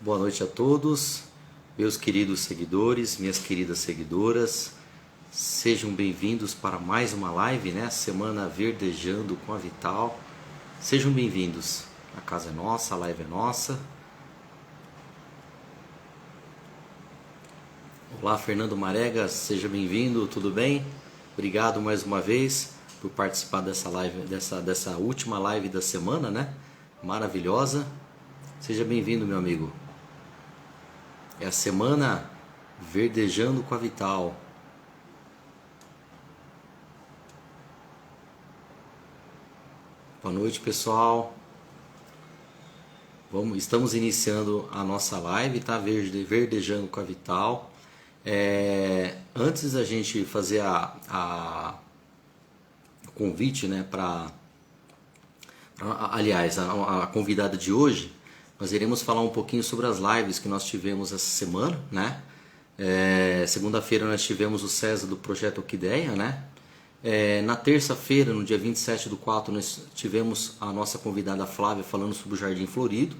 Boa noite a todos, meus queridos seguidores, minhas queridas seguidoras. Sejam bem-vindos para mais uma live, né? Semana Verdejando com a Vital. Sejam bem-vindos. A casa é nossa, a live é nossa. Olá, Fernando Marega, seja bem-vindo, tudo bem? Obrigado mais uma vez por participar dessa live, dessa última live da semana, né? Maravilhosa. Seja bem-vindo, meu amigo. É a semana Verdejando com a Vital. Boa noite, pessoal. Estamos iniciando a nossa live, tá? Verdejando com a Vital. Antes da gente fazer o convite, né, aliás, a convidada de hoje, nós iremos falar um pouquinho sobre as lives que nós tivemos essa semana, né? Segunda-feira nós tivemos o César do Projeto Orquideia, né? Na terça-feira, no dia 27/4, nós tivemos a nossa convidada Flávia falando sobre o Jardim Florido,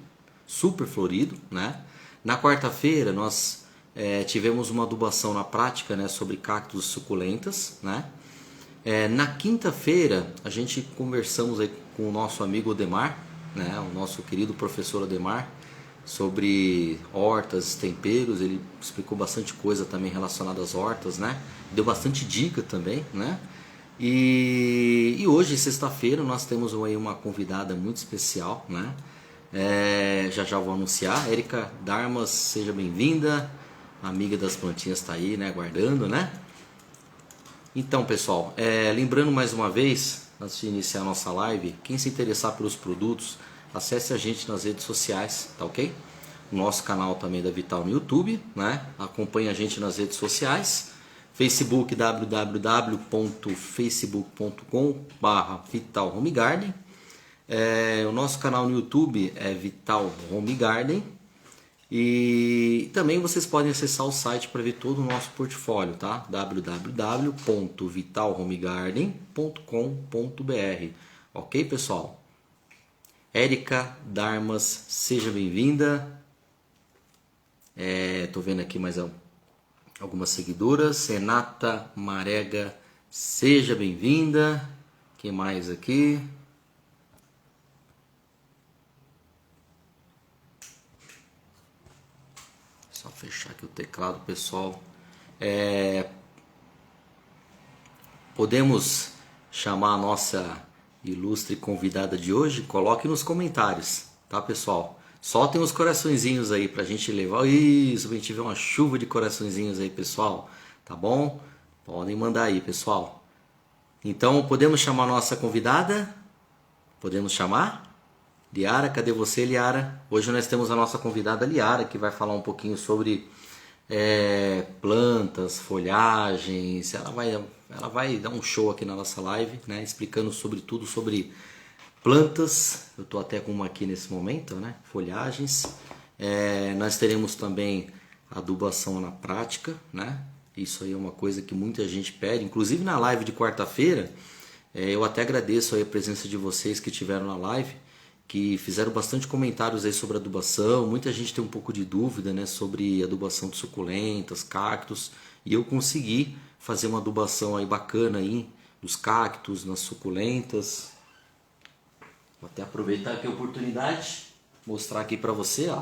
super florido, né? Na quarta-feira nós tivemos uma adubação na prática, né, sobre cactos suculentas, né? Na quinta-feira a gente conversamos aí com o nosso amigo Odemar, né, o nosso querido professor Odemar, sobre hortas, temperos. Ele explicou bastante coisa também relacionada às hortas, né? Deu bastante dica também, né? E hoje, sexta-feira, nós temos aí uma convidada muito especial, né? Já vou anunciar. Érica Darmas, seja bem-vinda. Amiga das plantinhas está aí, né? Aguardando, né? Então, pessoal, lembrando mais uma vez, antes de iniciar a nossa live, quem se interessar pelos produtos, acesse a gente nas redes sociais, tá ok? O nosso canal também da Vital no YouTube, né? Acompanhe a gente nas redes sociais. Facebook, www.facebook.com/Vital Home Garden. O nosso canal no YouTube é Vital Home Garden. E também vocês podem acessar o site para ver todo o nosso portfólio, tá? www.vitalhomegarden.com.br. Ok, pessoal? Érica Darmas, seja bem-vinda. Tô vendo aqui mais algumas seguidoras. Renata Marega, seja bem-vinda. Quem mais aqui? Só fechar aqui o teclado, pessoal. Podemos chamar a nossa ilustre convidada de hoje? Coloque nos comentários, tá, pessoal? Soltem os coraçõezinhos aí pra gente levar. Isso, pra gente ver uma chuva de coraçõezinhos aí, pessoal. Tá bom? Podem mandar aí, pessoal. Então, podemos chamar a nossa convidada? Podemos chamar? Liara, cadê você, Liara? Hoje nós temos a nossa convidada Liara, que vai falar um pouquinho sobre plantas, folhagens. Ela vai dar um show aqui na nossa live, né? Explicando sobre tudo sobre plantas. Eu estou até com uma aqui nesse momento, né? Folhagens. Nós teremos também adubação na prática, né? Isso aí é uma coisa que muita gente pede, inclusive na live de quarta-feira. Eu até agradeço aí a presença de vocês que estiveram na live, que fizeram bastante comentários aí sobre adubação. Muita gente tem um pouco de dúvida, né, sobre adubação de suculentas, cactos, e eu consegui fazer uma adubação aí bacana aí dos cactos, nas suculentas. Vou até aproveitar aqui a oportunidade, mostrar aqui para você, ó.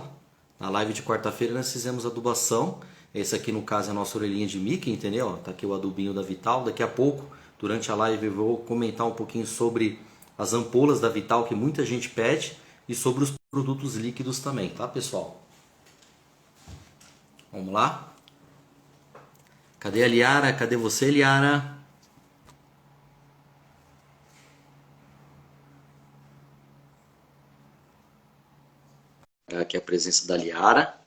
Na live de quarta-feira nós fizemos adubação. Esse aqui no caso é a nossa orelhinha de Mickey, entendeu? Tá aqui o adubinho da Vital. Daqui a pouco, durante a live, eu vou comentar um pouquinho sobre as ampolas da Vital, que muita gente pede, e sobre os produtos líquidos também, tá, pessoal? Vamos lá? Cadê a Liara? Cadê você, Liara? Aqui a presença da Liara.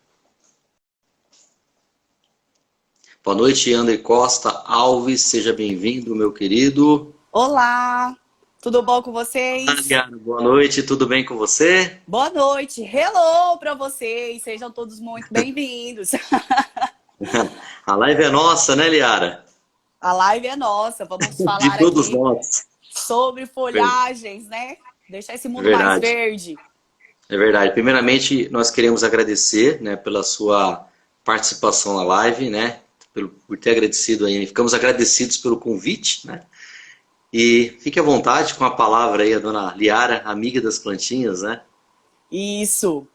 Boa noite, André Costa Alves, seja bem-vindo, meu querido. Olá, tudo bom com Olá, vocês? Liara, boa noite, tudo bem com você? Boa noite, hello para vocês, sejam todos muito bem-vindos. A live é nossa, né, Liara? A live é nossa, vamos De falar todos aqui nós. sobre Ver- folhagens, né? Deixar esse mundo mais Verdade. verde. É verdade. Primeiramente, nós queremos agradecer, né, pela sua participação na live, né, por ter agradecido aí. Ficamos agradecidos pelo convite, né? E fique à vontade com a palavra aí, a dona Liara, amiga das plantinhas, né? Isso.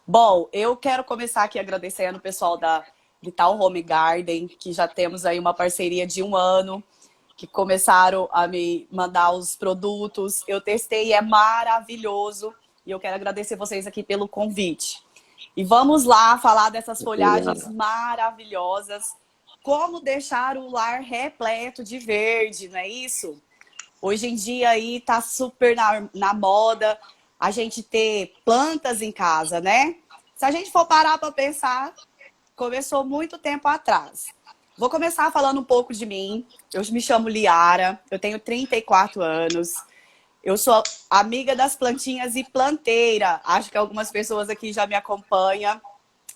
Bom, eu quero começar aqui agradecendo o pessoal da Vital Home Garden, que já temos aí uma parceria de 1 ano, que começaram a me mandar os produtos. Eu testei, é maravilhoso. E eu quero agradecer vocês aqui pelo convite. E vamos lá falar dessas folhagens maravilhosas. Como deixar o lar repleto de verde, não é isso? Hoje em dia aí tá super na moda a gente ter plantas em casa, né? Se a gente for parar para pensar, começou muito tempo atrás. Vou começar falando um pouco de mim. Eu me chamo Liara, eu tenho 34 anos. Eu sou amiga das plantinhas e planteira. Acho que algumas pessoas aqui já me acompanham.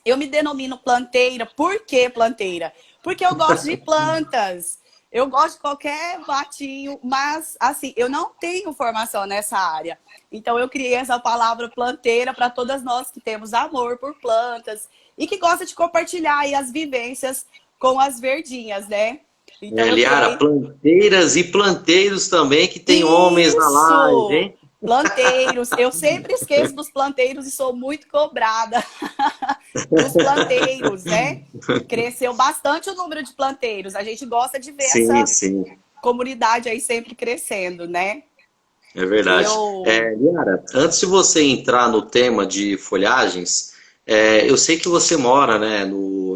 Eu me denomino planteira. Por que planteira? Porque eu gosto de plantas. Eu gosto de qualquer matinho, mas assim, eu não tenho formação nessa área. Então eu criei essa palavra planteira para todas nós que temos amor por plantas e que gosta de compartilhar aí as vivências com as verdinhas, né? Então eu Liara, criei planteiras e planteiros também, que tem homens na live, isso! hein? Planteiros. Eu sempre esqueço dos planteiros e sou muito cobrada dos planteiros, né? Cresceu bastante o número de planteiros. A gente gosta de ver Sim, essa sim, comunidade aí sempre crescendo, né? é verdade. Eu. Liara, antes de você entrar no tema de folhagens, eu sei que você mora, né,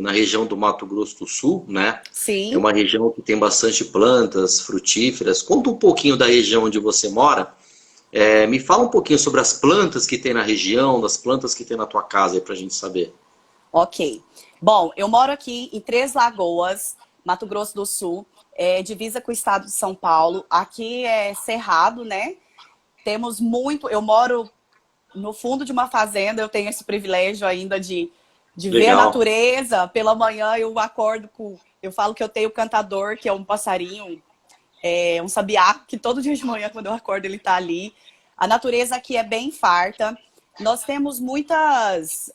na região do Mato Grosso do Sul, né? É Sim. uma região que tem bastante plantas frutíferas. Conta um pouquinho da região onde você mora. Me fala um pouquinho sobre as plantas que tem na região, das plantas que tem na tua casa, para a gente saber. Ok. Bom, eu moro aqui em Três Lagoas, Mato Grosso do Sul, divisa com o estado de São Paulo. Aqui é cerrado, né? Temos muito. Eu moro no fundo de uma fazenda, eu tenho esse privilégio ainda de ver a Legal. natureza. Pela manhã eu acordo com. Eu falo que eu tenho cantador, que é um passarinho, um sabiá, que todo dia de manhã, quando eu acordo, ele tá ali. A natureza aqui é bem farta. Nós temos muitas.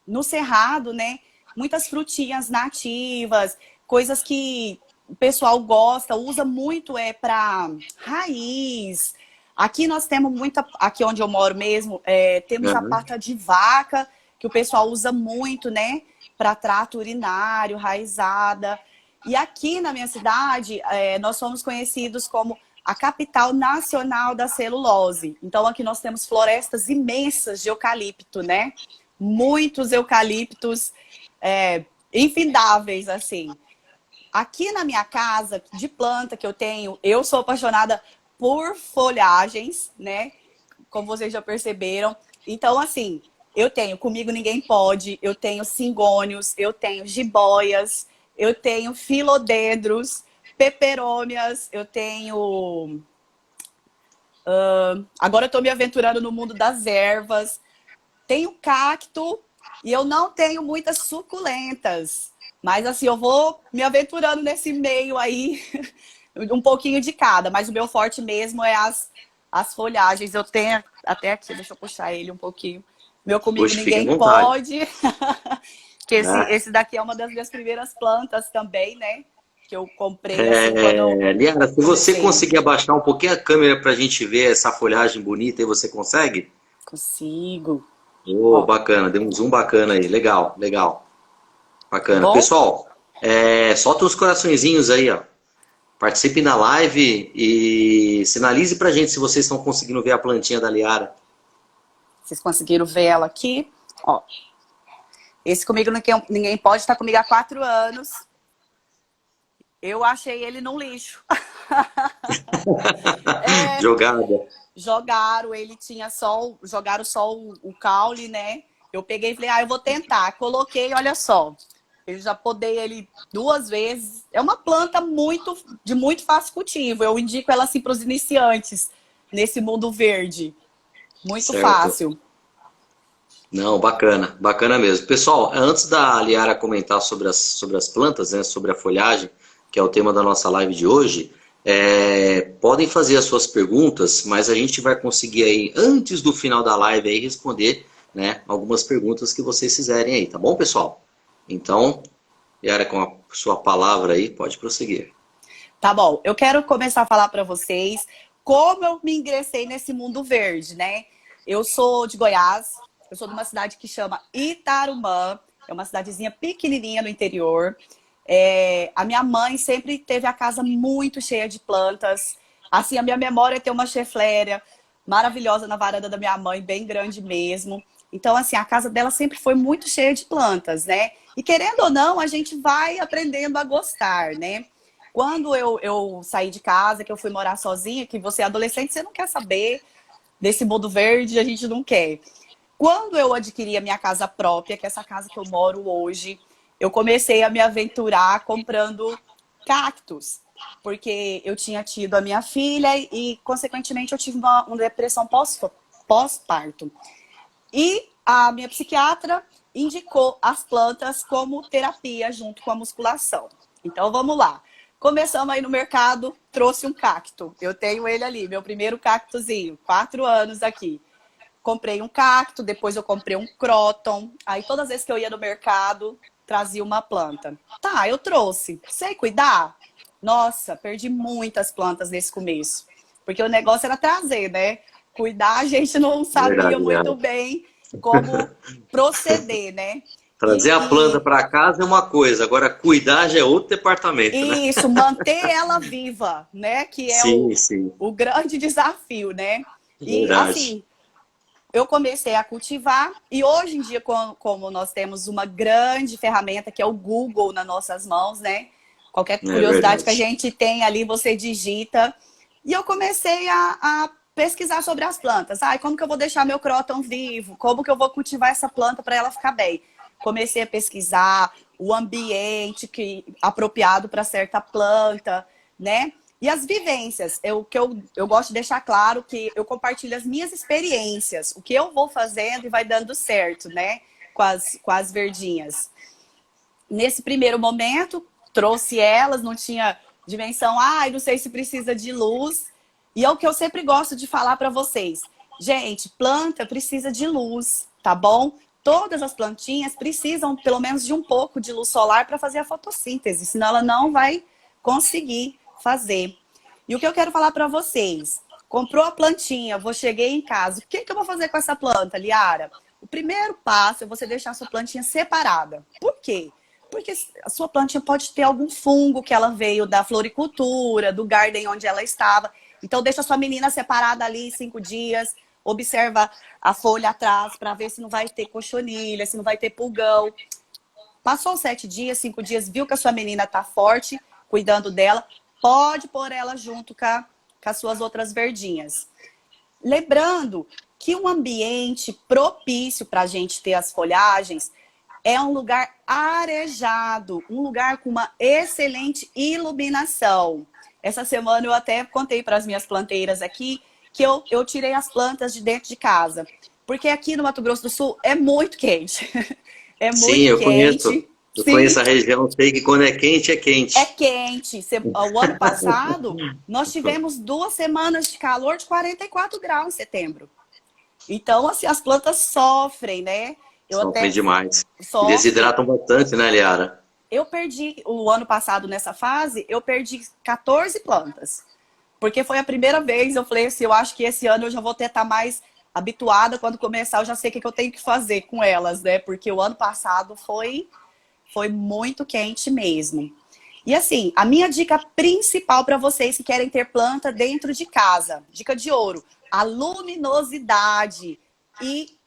No cerrado, né? Muitas frutinhas nativas, coisas que o pessoal gosta, usa muito para raiz. Aqui nós temos muita, aqui onde eu moro mesmo, temos a Uhum. pata de vaca, que o pessoal usa muito, né? Para trato urinário, raizada. E aqui na minha cidade, nós somos conhecidos como a capital nacional da celulose. Então aqui nós temos florestas imensas de eucalipto, né? Muitos eucaliptos infindáveis, assim. Aqui na minha casa, de planta que eu tenho, eu sou apaixonada por folhagens, né? Como vocês já perceberam. Então, assim, eu tenho Comigo Ninguém Pode, eu tenho cingônios, eu tenho jiboias, eu tenho filodendros, peperômias, eu tenho... agora eu tô me aventurando no mundo das ervas. Tenho cacto e eu não tenho muitas suculentas. Mas assim, eu vou me aventurando nesse meio aí, um pouquinho de cada. Mas o meu forte mesmo é as folhagens. Eu tenho até aqui, deixa eu puxar ele um pouquinho. Meu Comigo Poxa, fique à Ninguém vontade. Pode. Que Né? esse daqui é uma das minhas primeiras plantas também, né? Que eu comprei assim quando eu Liara, se você comecei. conseguir abaixar um pouquinho a câmera para a gente ver essa folhagem bonita, aí você consegue? Consigo. Oh, Ó, bacana, deu um zoom bacana aí. Legal, legal. tá Bacana. bom? Pessoal, solta uns coraçõezinhos aí, ó. Participe da live e sinalize pra gente se vocês estão conseguindo ver a plantinha da Liara. Vocês conseguiram ver ela aqui? Ó, esse Comigo Ninguém Pode estar comigo há 4 anos. Eu achei ele num lixo. Jogada. Jogaram, ele tinha só, jogaram só o caule, né? Eu peguei e falei, eu vou tentar. Coloquei, olha só. Eu já podei ele 2 vezes. É uma planta de muito fácil cultivo. Eu indico ela assim para os iniciantes nesse mundo verde. Muito Certo. fácil. Não, bacana, bacana mesmo. Pessoal, antes da Liara comentar sobre as plantas, né, sobre a folhagem, que é o tema da nossa live de hoje, Podem fazer as suas perguntas, mas a gente vai conseguir aí, antes do final da live, aí, responder, né, algumas perguntas que vocês fizerem aí, tá bom, pessoal? Então, Yara, com a sua palavra aí, pode prosseguir. Tá bom, eu quero começar a falar para vocês como eu me ingressei nesse mundo verde, né? Eu sou de Goiás, eu sou de uma cidade que chama Itarumã, é uma cidadezinha pequenininha no interior. A minha mãe sempre teve a casa muito cheia de plantas. Assim, a minha memória é ter uma chefléria maravilhosa na varanda da minha mãe, bem grande mesmo. Então, assim, a casa dela sempre foi muito cheia de plantas, né? E querendo ou não, a gente vai aprendendo a gostar, né? Quando eu saí de casa, que eu fui morar sozinha, que você é adolescente, você não quer saber desse mundo verde, a gente não quer. Quando eu adquiri a minha casa própria, que é essa casa que eu moro hoje, eu comecei a me aventurar comprando cactos, porque eu tinha tido a minha filha e, consequentemente, eu tive uma depressão pós-parto. E a minha psiquiatra indicou as plantas como terapia junto com a musculação. Então, vamos lá. Começamos aí no mercado, trouxe um cacto. Eu tenho ele ali, meu primeiro cactozinho, 4 anos aqui. Comprei um cacto, depois eu comprei um croton. Aí todas as vezes que eu ia no mercado, trazia uma planta. Tá, eu trouxe. Sei cuidar? Nossa, perdi muitas plantas nesse começo. Porque o negócio era trazer, né? Cuidar, a gente não sabia Verdade, muito Yara. bem como proceder, né? Trazer a planta para casa é uma coisa, agora cuidar já é outro departamento, né? Isso, manter ela viva, né? Que é Sim, sim, o grande desafio, né? E verdade. assim, eu comecei a cultivar e hoje em dia, como nós temos uma grande ferramenta que é o Google nas nossas mãos, né? Qualquer É curiosidade que a verdade. gente tem ali, você digita. E eu comecei a pesquisar sobre as plantas. Ai, como que eu vou deixar meu cróton vivo? Como que eu vou cultivar essa planta para ela ficar bem? Comecei a pesquisar o ambiente apropriado para certa planta, né? E as vivências, eu gosto de deixar claro que eu compartilho as minhas experiências, o que eu vou fazendo e vai dando certo, né? Com as verdinhas. Nesse primeiro momento, trouxe elas, não tinha dimensão, não sei se precisa de luz. E é o que eu sempre gosto de falar para vocês. Gente, planta precisa de luz, tá bom? Todas as plantinhas precisam pelo menos de um pouco de luz solar para fazer a fotossíntese, senão ela não vai conseguir fazer. E o que eu quero falar para vocês? Comprou a plantinha, cheguei em casa. O que eu vou fazer com essa planta, Liara? O primeiro passo é você deixar a sua plantinha separada. Por quê? Porque a sua plantinha pode ter algum fungo que ela veio da floricultura, do garden onde ela estava. Então, deixa a sua menina separada ali 5 dias. Observa a folha atrás para ver se não vai ter cochonilha, se não vai ter pulgão. Passou 7 dias, 5 dias, viu que a sua menina está forte, cuidando dela, pode pôr ela junto com as suas outras verdinhas. Lembrando que um ambiente propício para a gente ter as folhagens é um lugar arejado, um lugar com uma excelente iluminação. Essa semana eu até contei para as minhas planteiras aqui que eu tirei as plantas de dentro de casa. Porque aqui no Mato Grosso do Sul é muito quente. É Sim, muito eu conheço. quente. Eu conheço Sim, a região, sei que quando é quente, é é quente. quente. O ano passado, nós tivemos 2 semanas de calor de 44 graus em setembro. Então, assim, as plantas sofrem, né? Eu Sofrem até demais. E sofrem. desidratam bastante, né, Liara? Eu perdi, o ano passado, nessa fase, eu perdi 14 plantas. Porque foi a primeira vez, eu falei assim, eu acho que esse ano eu já vou estar mais habituada, quando começar eu já sei o que eu tenho que fazer com elas, né? Porque o ano passado foi muito quente mesmo. E assim, a minha dica principal para vocês que querem ter planta dentro de casa, dica de ouro, a luminosidade e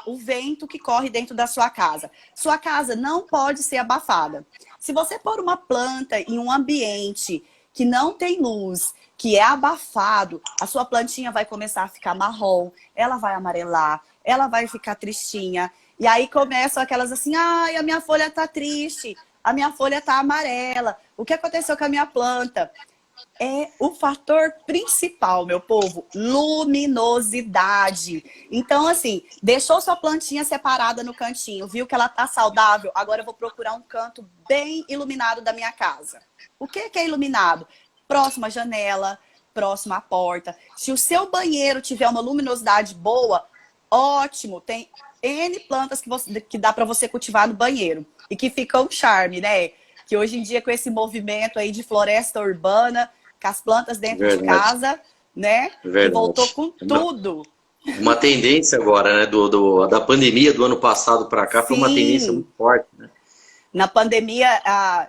o vento que corre dentro da sua casa. Sua casa não pode ser abafada. Se você pôr uma planta em um ambiente que não tem luz, que é abafado, a sua plantinha vai começar a ficar marrom, ela vai amarelar, ela vai ficar tristinha. E aí começam aquelas assim, ai, a minha folha tá triste, a minha folha tá amarela. O que aconteceu com a minha planta? É o fator principal, meu povo, luminosidade. Então, assim, deixou sua plantinha separada no cantinho, viu que ela tá saudável, agora eu vou procurar um canto bem iluminado da minha casa. O que é iluminado? próximo à janela, próximo à porta. Se o seu banheiro tiver uma luminosidade boa, ótimo, tem N plantas que dá para você cultivar no banheiro. E que fica um charme, né? Que hoje em dia, com esse movimento aí de floresta urbana, com as plantas dentro de Verdade, casa, né? Que voltou verdade. com tudo. Uma tendência agora, né, da pandemia do ano passado para cá foi uma tendência Sim, muito forte, né? na pandemia,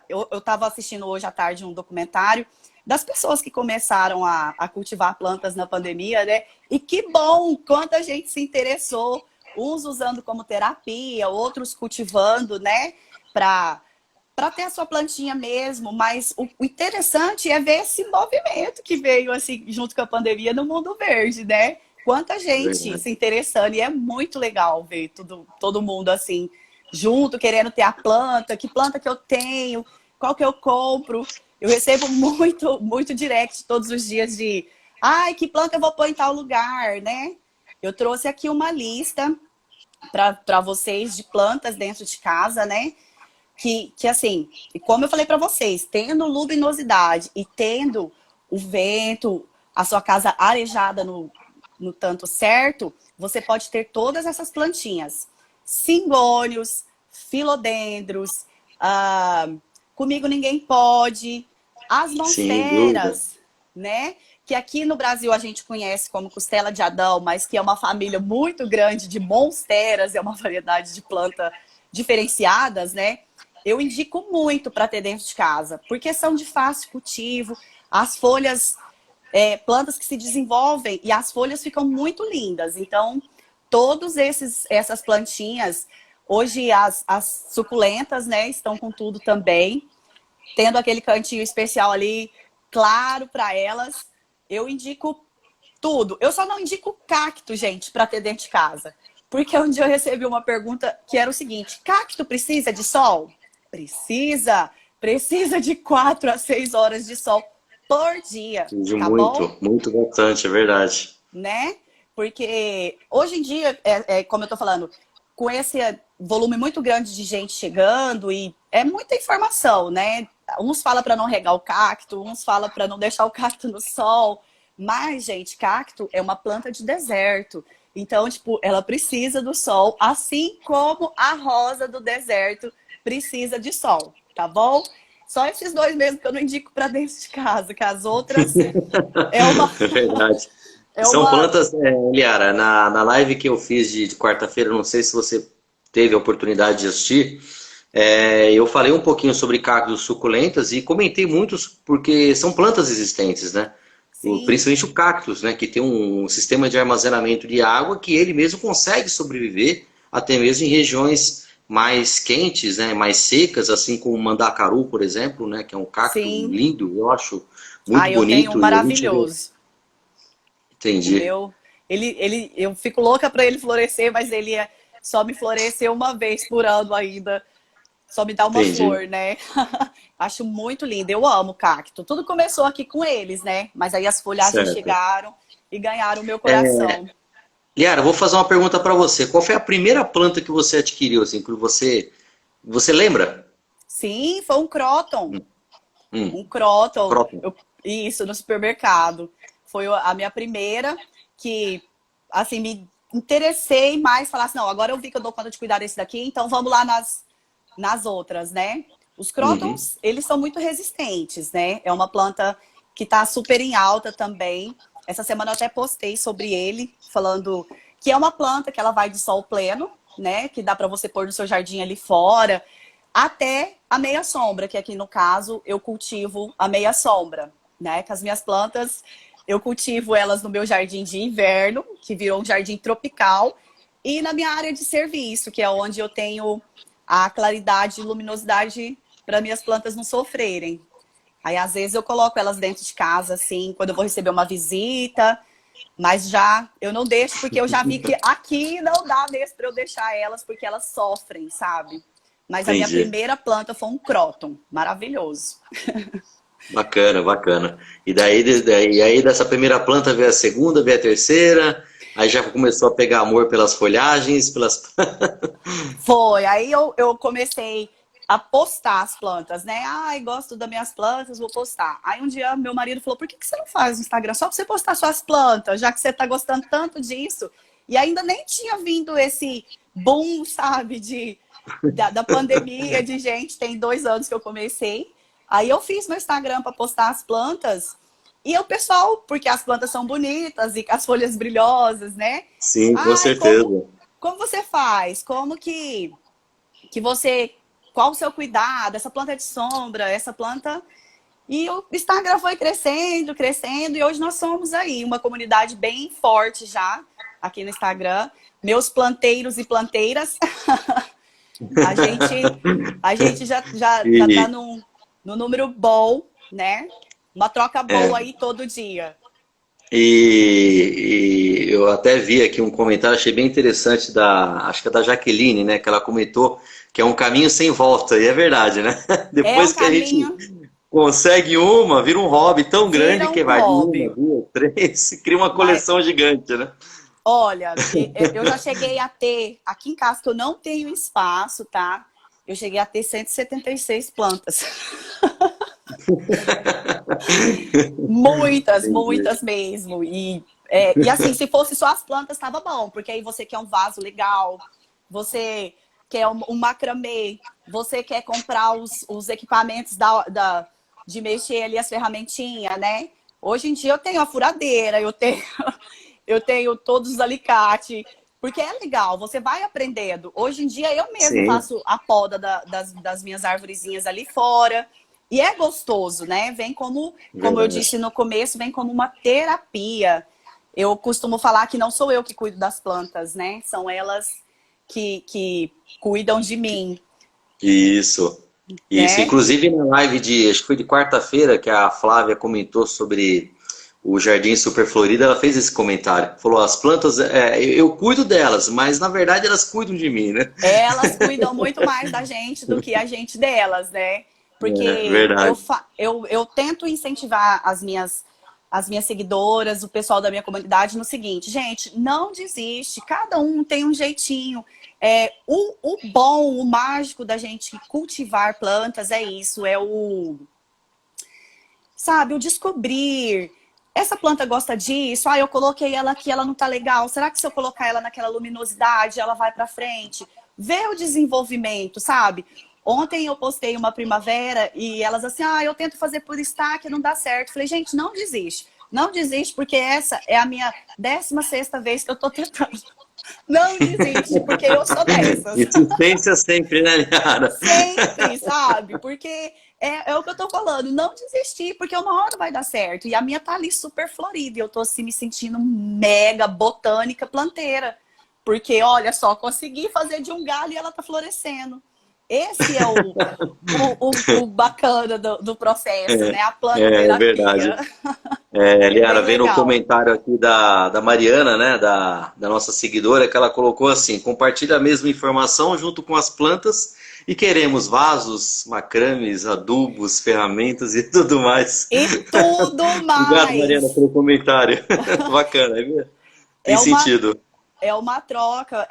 eu estava assistindo hoje à tarde um documentário das pessoas que começaram a cultivar plantas na pandemia, né? E que bom, quanta gente se interessou, uns usando como terapia, outros cultivando, né? Para ter a sua plantinha mesmo. Mas o interessante é ver esse movimento que veio assim junto com a pandemia no mundo verde, né? Quanta gente Verdade. se interessando, e é muito legal ver todo mundo assim junto, querendo ter a planta, que planta que eu tenho, qual que eu compro. Eu recebo muito direct todos os dias de, ai, que planta eu vou pôr em tal lugar, né? Eu trouxe aqui uma lista para vocês de plantas dentro de casa, né? Que assim, e como eu falei para vocês, tendo luminosidade e tendo o vento, a sua casa arejada no tanto certo, você pode ter todas essas plantinhas. Cingônios, filodendros, comigo ninguém pode, as Sem dúvida. monsteras, né? Que aqui no Brasil a gente conhece como costela de Adão, mas que é uma família muito grande de monsteras, é uma variedade de planta diferenciadas, né? Eu indico muito para ter dentro de casa, porque são de fácil cultivo, as folhas, plantas que se desenvolvem e as folhas ficam muito lindas. Então, todos essas plantinhas, hoje as suculentas, né, estão com tudo também, tendo aquele cantinho especial ali, claro para elas. Eu indico tudo. Eu só não indico cacto, gente, para ter dentro de casa. Porque um dia eu recebi uma pergunta que era o seguinte: cacto precisa de sol? Precisa. Precisa de 4 a 6 horas de sol por dia, De tá bom? muito, muito bastante, é verdade. Né? Porque hoje em dia, como eu tô falando, com esse volume muito grande de gente chegando e é muita informação, né? Uns falam para não regar o cacto, uns falam para não deixar o cacto no sol. Mas, gente, cacto é uma planta de deserto. Então, tipo, ela precisa do sol, assim como a rosa do deserto precisa de sol, tá bom? Só esses dois mesmo que eu não indico para dentro de casa, que as outras é uma, É verdade. é São uma. plantas, Liara, na live que eu fiz de quarta-feira, não sei se você teve a oportunidade de assistir, eu falei um pouquinho sobre cactos suculentas e comentei muitos porque são plantas existentes, né? Sim, Principalmente o cactus, né? Que tem um sistema de armazenamento de água que ele mesmo consegue sobreviver até mesmo em regiões mais quentes, né? Mais secas, assim como o mandacaru, por exemplo, né? Que é um cacto sim. lindo, eu acho muito Ah, eu tenho um bonito e a gente vê. maravilhoso. O Entendi, meu, eu fico louca para ele florescer, mas ele só me floresceu uma vez por ano ainda. Só me dá uma entendi. flor, né? Acho muito lindo. Eu amo cacto. Tudo começou aqui com eles, né? Mas aí as folhagens Certo. chegaram e ganharam o meu coração. Liara, eu vou fazer uma pergunta para você. Qual foi a primeira planta que você adquiriu, assim, que você lembra? Sim, foi um croton. Hum, Um croton. próprio. Isso, no supermercado. Foi a minha primeira que, assim, me interessei mais. Falasse, não, agora eu vi que eu dou conta de cuidar desse daqui, então vamos lá nas outras, né? Os Uhum. crótons, eles são muito resistentes, né? É uma planta que está super em alta também. Essa semana eu até postei sobre ele, falando que é uma planta que ela vai de sol pleno, né? Que dá para você pôr no seu jardim ali fora, até a meia sombra, que aqui no caso eu cultivo a meia sombra, né? Que as minhas plantas, eu cultivo elas no meu jardim de inverno, que virou um jardim tropical, e na minha área de serviço, que é onde eu tenho a claridade e luminosidade para minhas plantas não sofrerem. Aí, às vezes, eu coloco elas dentro de casa, assim, quando eu vou receber uma visita, mas já eu não deixo, porque eu já vi que aqui não dá mesmo para eu deixar elas, porque elas sofrem, sabe? Mas a minha Entendi. primeira planta foi um cróton, maravilhoso. Bacana, bacana. E aí dessa primeira planta veio a segunda, veio a terceira, aí já começou a pegar amor pelas folhagens, pelas. Foi, aí eu comecei. a postar as plantas, né? Ai, gosto das minhas plantas, vou postar. Aí um dia meu marido falou, por que você não faz no Instagram só pra você postar suas plantas, já que você tá gostando tanto disso? E ainda nem tinha vindo esse boom, sabe, da pandemia, de gente, tem 2 anos que eu comecei. Aí eu fiz meu Instagram para postar as plantas. E o pessoal, porque as plantas são bonitas e as folhas brilhosas, né? Sim, com Ai, certeza. como você faz? Como que você... Qual o seu cuidado? Essa planta é de sombra, essa planta... E o Instagram foi crescendo, crescendo, e hoje nós somos aí uma comunidade bem forte já aqui no Instagram. Meus planteiros e planteiras, a gente, a gente já tá E, no número bom, né? Uma troca é, boa aí todo dia. e eu até vi aqui um comentário, achei bem interessante acho que é da Jaqueline, né? Que ela comentou que é um caminho sem volta, e é verdade, né? É um Depois que a gente caminho, consegue uma, vira um hobby tão grande vira que um vai uma, hobby. duas, três, cria uma Mas, coleção gigante, né? olha, eu já cheguei a ter, aqui em casa, que eu não tenho espaço, tá? Eu cheguei a ter 176 plantas. Muitas, Entendi. muitas mesmo. E assim, se fosse só as plantas, estava bom, porque aí você quer um vaso legal, você quer um macramê, você quer comprar os equipamentos de mexer ali as ferramentinhas, né? Hoje em dia eu tenho a furadeira, eu tenho todos os alicates, porque é legal, você vai aprendendo. Hoje em dia eu mesmo Sim, faço a poda das minhas arvorezinhas ali fora. E é gostoso, né? Vem como eu verdade. disse no começo, vem como uma terapia. Eu costumo falar que não sou eu que cuido das plantas, né? São elas que cuidam de mim, Isso. Isso. né? Inclusive na live acho que foi de quarta-feira, que a Flávia comentou sobre o Jardim Super Florida, ela fez esse comentário. Falou, as plantas, eu cuido delas, mas na verdade elas cuidam de mim, né? Elas cuidam muito mais da gente do que a gente delas, né? É, Porque verdade. eu tento incentivar as minhas seguidoras, o pessoal da minha comunidade no seguinte, gente, não desiste, cada um tem um jeitinho. O bom, o mágico da gente cultivar plantas é isso, sabe, o descobrir. Essa planta gosta disso, eu coloquei ela aqui, ela não tá legal. Será que se eu colocar ela naquela luminosidade, ela vai para frente? Ver o desenvolvimento, sabe? Ontem eu postei uma primavera e elas assim, eu tento fazer por estaque, não dá certo. Falei, gente, não desiste. Não desiste, porque essa é a minha 16ª vez que eu tô tentando. Não desiste, porque eu sou dessas. Insistência sempre, né, Liara? Sempre, sabe? Porque é o que eu tô falando, não desistir, porque uma hora vai dar certo. E a minha tá ali super florida, e eu tô assim me sentindo mega botânica planteira. Porque, olha só, consegui fazer de um galho e ela tá florescendo. Esse é o bacana do processo, né? A É verdade. plantoterapia. É Liara, bem vendo o legal. comentário aqui da Mariana, né, da nossa seguidora, que ela colocou assim: compartilha a mesma informação junto com as plantas e queremos vasos, macrames, adubos, ferramentas e tudo mais. E tudo Obrigado, Mariana, mais. pelo comentário. Bacana, tem É uma sentido. É uma troca.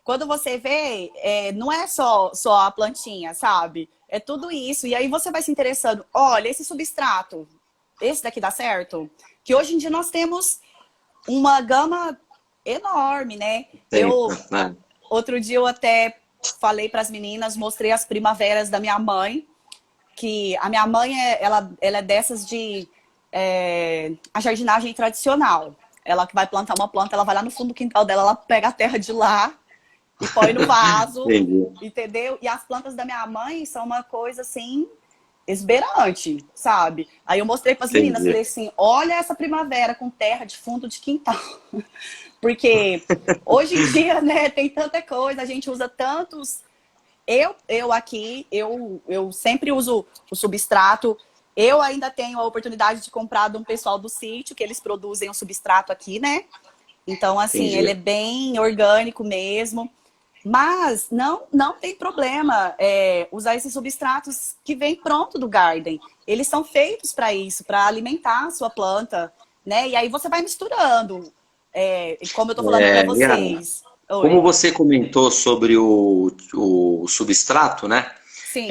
Quando você vê, não é só a plantinha, sabe? É tudo isso. E aí você vai se interessando. Olha, esse substrato, esse daqui dá certo? Que hoje em dia nós temos uma gama enorme, né? Tem, né? Outro dia eu até falei para as meninas, mostrei as primaveras da minha mãe, que a minha mãe, ela é dessas de a jardinagem tradicional. Ela que vai plantar uma planta, ela vai lá no fundo do quintal dela, ela pega a terra de lá e põe no vaso, Entendi, entendeu? E as plantas da minha mãe são uma coisa assim exuberante, sabe? Aí eu mostrei para as meninas, entendi. falei assim: olha essa primavera com terra de fundo de quintal. Porque hoje em dia, né, tem tanta coisa, a gente usa tantos. Eu aqui, eu sempre uso o substrato. Eu ainda tenho a oportunidade de comprar de um pessoal do sítio, que eles produzem o substrato aqui, né? Então, assim, ele é Entendi. bem orgânico mesmo. Mas não tem problema usar esses substratos que vem pronto do garden. Eles são feitos para isso, para alimentar a sua planta, né? E aí você vai misturando, como eu tô falando para Liara, vocês. Como Oi. você comentou sobre o substrato, né? Sim,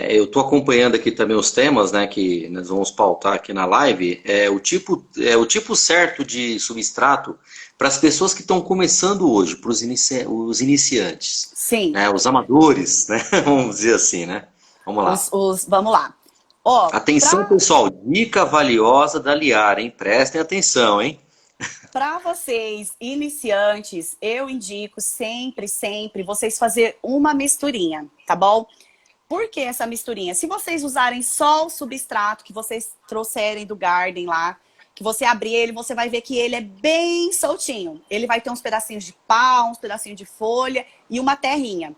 Eu estou acompanhando aqui também os temas, né, que nós vamos pautar aqui na live. O tipo certo de substrato para as pessoas que estão começando hoje, para os iniciantes, sim. né, os amadores, né? Vamos dizer assim, né? Vamos lá. Vamos lá. Ó, Atenção, para pessoal, dica valiosa da Liara, hein? Prestem atenção, hein? para vocês iniciantes, eu indico sempre, sempre vocês fazer uma misturinha, tá bom? Por que essa misturinha? Se vocês usarem só o substrato que vocês trouxerem do garden lá, que você abrir ele, você vai ver que ele é bem soltinho. Ele vai ter uns pedacinhos de pau, uns pedacinhos de folha e uma terrinha. O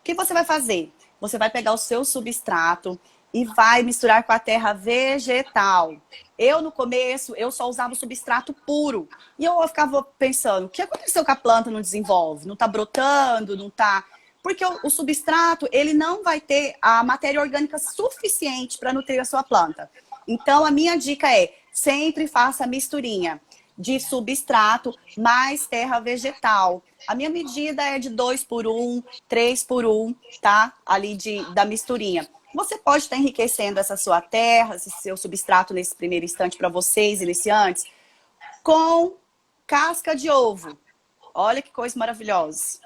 que você vai fazer? Você vai pegar o seu substrato e vai misturar com a terra vegetal. Eu, no começo, eu só usava o substrato puro. E eu ficava pensando, o que aconteceu com a planta não desenvolve? Não está brotando, não está... Porque o substrato, ele não vai ter a matéria orgânica suficiente para nutrir a sua planta. Então, a minha dica é, sempre faça a misturinha de substrato mais terra vegetal. A minha medida é de 2 por 1, 3 por 1, tá? Ali da misturinha. Você pode estar enriquecendo essa sua terra, esse seu substrato nesse primeiro instante para vocês, iniciantes, com casca de ovo. Olha que coisa maravilhosa.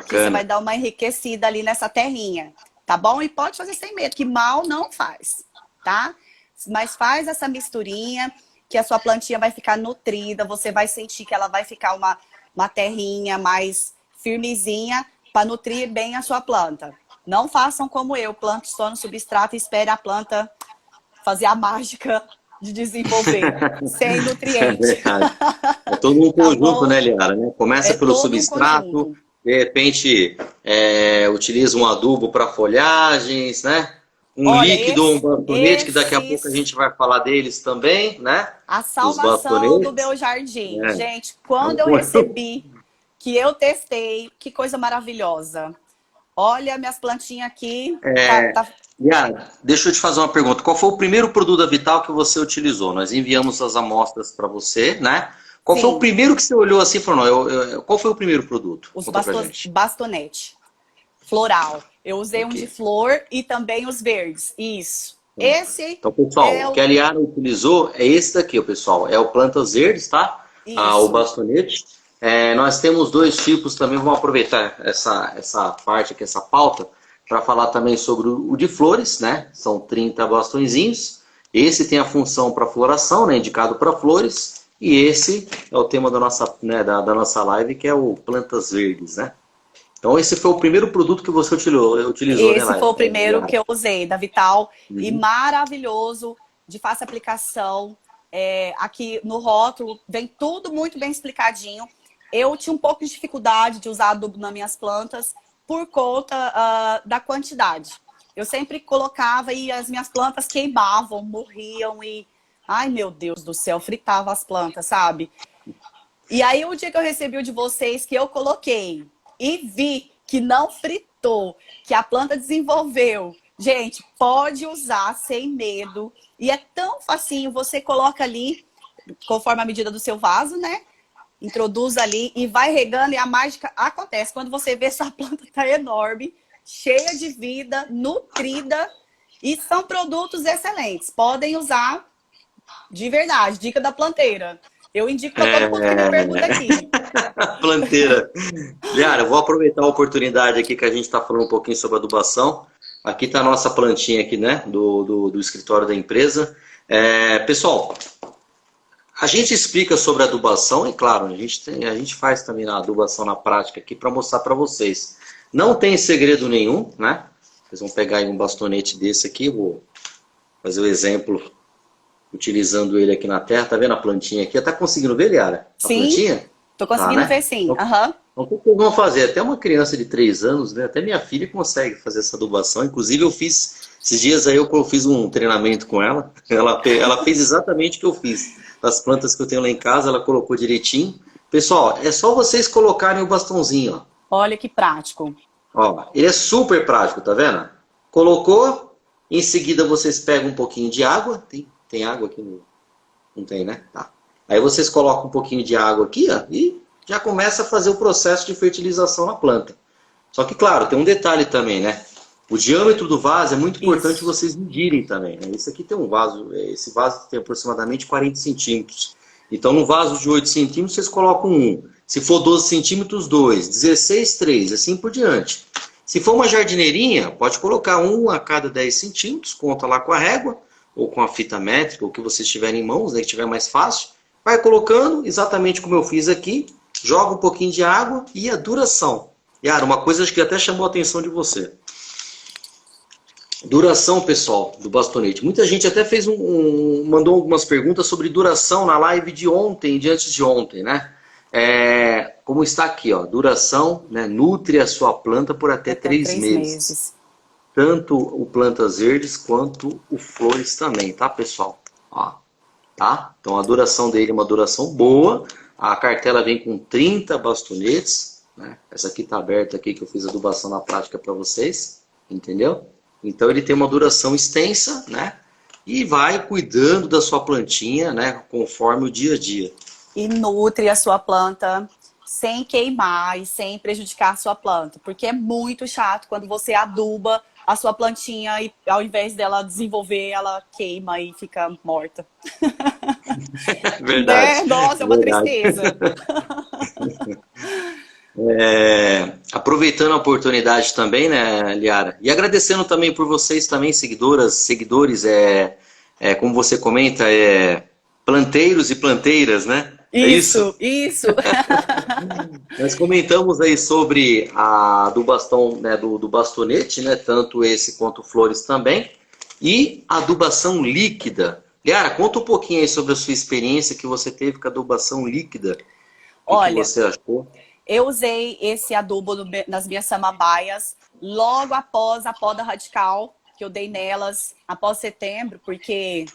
Que você vai Bacana. dar uma enriquecida ali nessa terrinha, tá bom? E pode fazer sem medo, que mal não faz, tá? Mas faz essa misturinha, que a sua plantinha vai ficar nutrida, você vai sentir que ela vai ficar uma terrinha mais firmezinha para nutrir bem a sua planta. Não façam como eu, plante só no substrato e espere a planta fazer a mágica de desenvolver, sem É nutriente. verdade. É todo um Tá conjunto, bom? né, Liara? Né? Começa É pelo todo um substrato, conjunto. de repente utiliza um adubo para folhagens, né? Um Olha, líquido, um bastonete, que daqui a pouco a esses gente vai falar deles também, né? a Dos salvação do bastonetes. meu jardim. É. Gente, quando eu recebi, que eu testei, que coisa maravilhosa. Olha, minhas plantinhas aqui, Liara, deixa eu te fazer uma pergunta. Qual foi o primeiro produto da Vital que você utilizou? Nós enviamos as amostras para você, né? Qual foi o sim, primeiro que você olhou assim e falou, não, qual foi o primeiro produto? os Conta pra gente. bastonete floral. Eu usei um de Ok. flor e também os verdes. Isso. Esse Então, pessoal, é o que o. a Liara utilizou é esse daqui, ó, pessoal. É o Plantas Verdes, tá? O Isso. bastonete. Nós temos dois tipos também. Vamos aproveitar essa parte aqui, essa pauta, para falar também sobre o de flores, né? São 30 bastõezinhos. Esse tem a função para floração, né? Indicado para flores. E esse é o tema da nossa, né, da nossa live, que é o Plantas Verdes, né? Então, esse foi o primeiro produto que você utilizou, né, Esse foi o primeiro que Liara? eu usei, da Vital, e Uhum. maravilhoso, de fácil aplicação. Aqui no rótulo vem tudo muito bem explicadinho. Eu tinha um pouco de dificuldade de usar adubo nas minhas plantas por conta da quantidade. Eu sempre colocava e as minhas plantas queimavam, morriam e... Ai, meu Deus do céu, fritava as plantas, sabe? E aí, o dia que eu recebi o de vocês, que eu coloquei e vi que não fritou, que a planta desenvolveu. Gente, pode usar sem medo. E é tão facinho, você coloca ali, conforme a medida do seu vaso, né? Introduz ali e vai regando e a mágica acontece. Quando você vê, sua planta tá enorme, cheia de vida, nutrida e são produtos excelentes. Podem usar de verdade. Dica da planteira. Eu indico para todo mundo que me pergunta aqui. Planteira. Liara, eu vou aproveitar a oportunidade aqui que a gente está falando um pouquinho sobre adubação. Aqui está a nossa plantinha aqui, né, do escritório da empresa. Pessoal, a gente explica sobre adubação e, claro, a gente faz também a adubação na prática aqui para mostrar para vocês. Não tem segredo nenhum, né? Vocês vão pegar aí um bastonete desse aqui, vou fazer o exemplo utilizando ele aqui na terra. Tá vendo a plantinha aqui? Tá conseguindo ver, Liara? A Sim, plantinha? tô Tá, conseguindo né? ver sim. Então, Aham. então, o que vocês vão fazer? Até uma criança de 3 anos, né? Até minha filha consegue fazer essa adubação. Inclusive, esses dias aí eu fiz um treinamento com ela. Ela fez exatamente o que eu fiz. Das plantas que eu tenho lá em casa, ela colocou direitinho. Pessoal, é só vocês colocarem o bastãozinho, Olha que prático. ó. Ele é super prático, tá vendo? Colocou, em seguida vocês pegam um pouquinho de água. Tem água aqui no... Não tem, né? Tá. Aí vocês colocam um pouquinho de água aqui, ó, e já começa a fazer o processo de fertilização na planta. Só que, claro, tem um detalhe também, né? O diâmetro do vaso é muito importante Isso. vocês medirem também, né? Esse aqui tem um vaso, esse vaso tem aproximadamente 40 centímetros. Então, no vaso de 8 centímetros, vocês colocam um. Se for 12 centímetros, 2. 16, 3. Assim por diante. Se for uma jardineirinha, pode colocar um a cada 10 centímetros, conta lá com a régua, ou com a fita métrica, ou o que vocês tiverem em mãos, né, que tiver mais fácil. Vai colocando, exatamente como eu fiz aqui, joga um pouquinho de água e a duração. Yara, uma coisa acho que até chamou a atenção de você. Duração, pessoal, do bastonete. Muita gente até fez mandou algumas perguntas sobre duração na live de ontem e de antes de ontem, né? Como está aqui, ó, duração, né, nutre a sua planta por até 3 meses. Tanto o plantas verdes quanto o flores também, tá, pessoal? Ó, tá? Então a duração dele é uma duração boa. A cartela vem com 30 bastonetes, né? Essa aqui tá aberta aqui que eu fiz a adubação na prática para vocês, entendeu? Então ele tem uma duração extensa, né? E vai cuidando da sua plantinha, né? Conforme o dia a dia. E nutre a sua planta sem queimar e sem prejudicar a sua planta. Porque é muito chato quando você aduba a sua plantinha e ao invés dela desenvolver, ela queima e fica morta. Verdade. Né? Nossa, é uma tristeza. Aproveitando a oportunidade também, né, Liara? E agradecendo também por vocês também, seguidores, como você comenta, planteiros e planteiras, né? É isso? Isso. Nós comentamos aí sobre a adubação, né, do bastonete, né, tanto esse quanto flores também, e a adubação líquida. Liara, conta um pouquinho aí sobre a sua experiência que você teve com a adubação líquida. Olha, o que você achou? Eu usei esse adubo nas minhas samambaias logo após a poda radical, que eu dei nelas após setembro, porque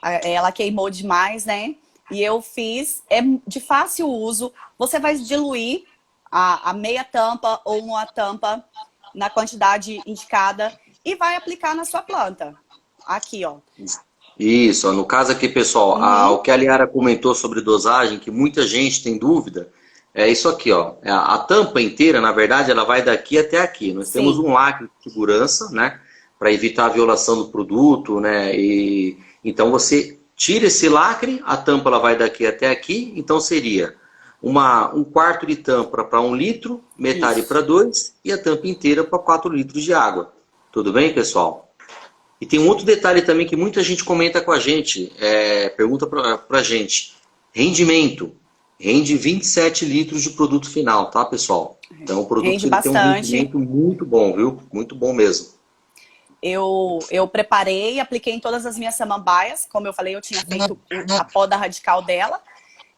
ela queimou demais, né? E eu fiz, é de fácil uso. Você vai diluir a meia tampa ou uma tampa na quantidade indicada e vai aplicar na sua planta. Aqui, ó. Isso, no caso aqui, pessoal, o que a Liara comentou sobre dosagem, que muita gente tem dúvida, é isso aqui, ó. A tampa inteira, na verdade, ela vai daqui até aqui. Nós temos um lacre de segurança, né? Para evitar a violação do produto, né? E então você tira esse lacre, a tampa ela vai daqui até aqui, então seria um quarto de tampa para 1 litro, metade para 2 e a tampa inteira para 4 litros de água. Tudo bem, pessoal? E tem um outro detalhe também que muita gente comenta com a gente, pergunta para a gente. Rendimento. Rende 27 litros de produto final, tá, pessoal? Então o produto ele tem um rendimento muito bom, viu? Muito bom mesmo. Eu preparei, apliquei em todas as minhas samambaias. Como eu falei, eu tinha feito a poda radical dela.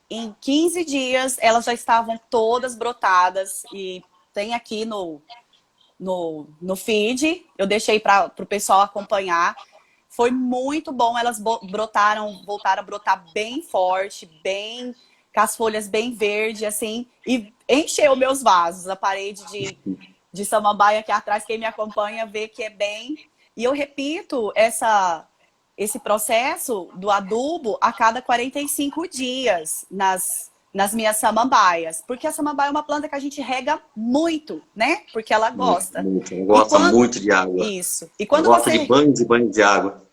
Em 15 dias, elas já estavam todas brotadas. E tem aqui no feed, eu deixei para o pessoal acompanhar. Foi muito bom, elas voltaram a brotar bem forte, bem com as folhas bem verdes, assim, e encheu meus vasos. A parede de samambaia aqui atrás, quem me acompanha vê que é bem... E eu repito esse processo do adubo a cada 45 dias nas minhas samambaias. Porque a samambaia é uma planta que a gente rega muito, né? Porque ela gosta. Gosta muito de água. Isso. E quando gosta de banhos e banhos de água.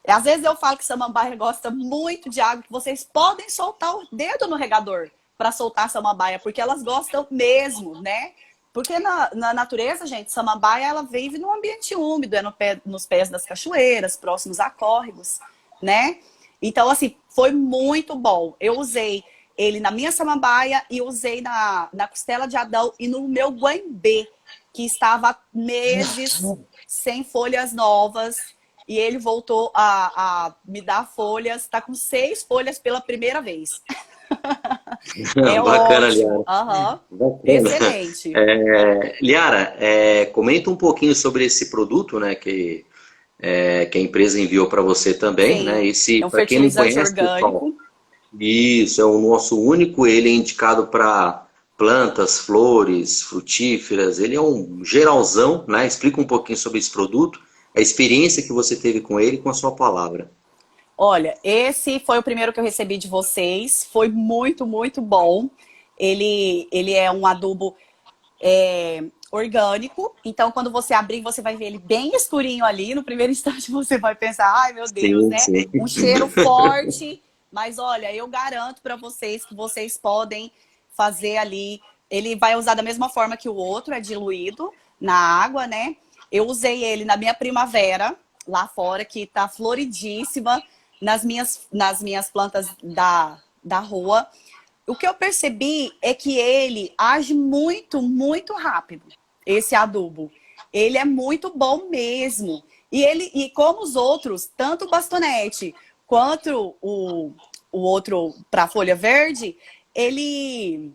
Às vezes eu falo que samambaia gosta muito de água, que vocês podem soltar o dedo no regador para soltar a samambaia, porque elas gostam mesmo, né? Porque na natureza, gente, samambaia ela vive num ambiente úmido, nos pés das cachoeiras, próximos a córregos, né? Então, assim, foi muito bom. Eu usei ele na minha samambaia e usei na costela de Adão e no meu guambê, que estava meses sem folhas novas. E ele voltou a me dar folhas. Está com 6 folhas pela primeira vez. Bacana, ótimo. Liara. Excelente. Liara, comenta um pouquinho sobre esse produto, né, que a empresa enviou para você também. Sim, né? Esse, é um para quem não fertilizante conhece, orgânico. pessoal, isso, é o nosso único. Ele é indicado para plantas, flores, frutíferas. Ele é um geralzão, né? Explica um pouquinho sobre esse produto. A experiência que você teve com ele, com a sua palavra. Olha, esse foi o primeiro que eu recebi de vocês. Foi muito, muito bom. ele é um adubo orgânico. Então, quando você abrir, você vai ver ele bem escurinho ali. No primeiro instante, você vai pensar, ai, meu Deus, Sim, né? sim. Um cheiro forte. Mas, olha, eu garanto para vocês que vocês podem fazer ali. Ele vai usar da mesma forma que o outro, é diluído na água, né? Eu usei ele na minha primavera, lá fora, que tá floridíssima, nas minhas plantas da rua. O que eu percebi é que ele age muito, muito rápido, esse adubo. Ele é muito bom mesmo. E como os outros, tanto o bastonete quanto o outro para folha verde, ele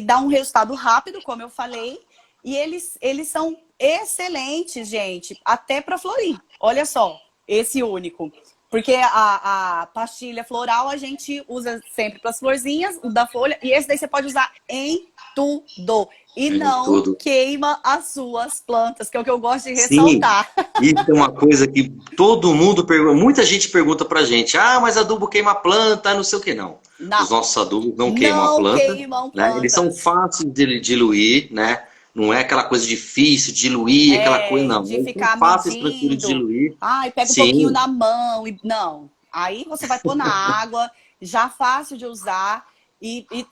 dá um resultado rápido, como eu falei, e eles são excelentes, gente, até para florir. Olha só, esse único. Porque a pastilha floral a gente usa sempre para as florzinhas, o da folha, e esse daí você pode usar em tudo. E Em não tudo. queima as suas plantas, que é o que eu gosto de Sim, ressaltar. isso é uma coisa que todo mundo pergunta, muita gente pergunta pra gente, mas adubo queima a planta, não sei o que não. Os Não, nossos adubos não queimam a não planta, queimam né? Eles são plantas. fáceis de diluir, né? Não é aquela coisa difícil, diluir, aquela coisa, não. De Eles são ficar fáceis para de medindo. diluir. Ai, pega um pouquinho Sim, na mão. Não. Aí você vai pôr na água, já fácil de usar.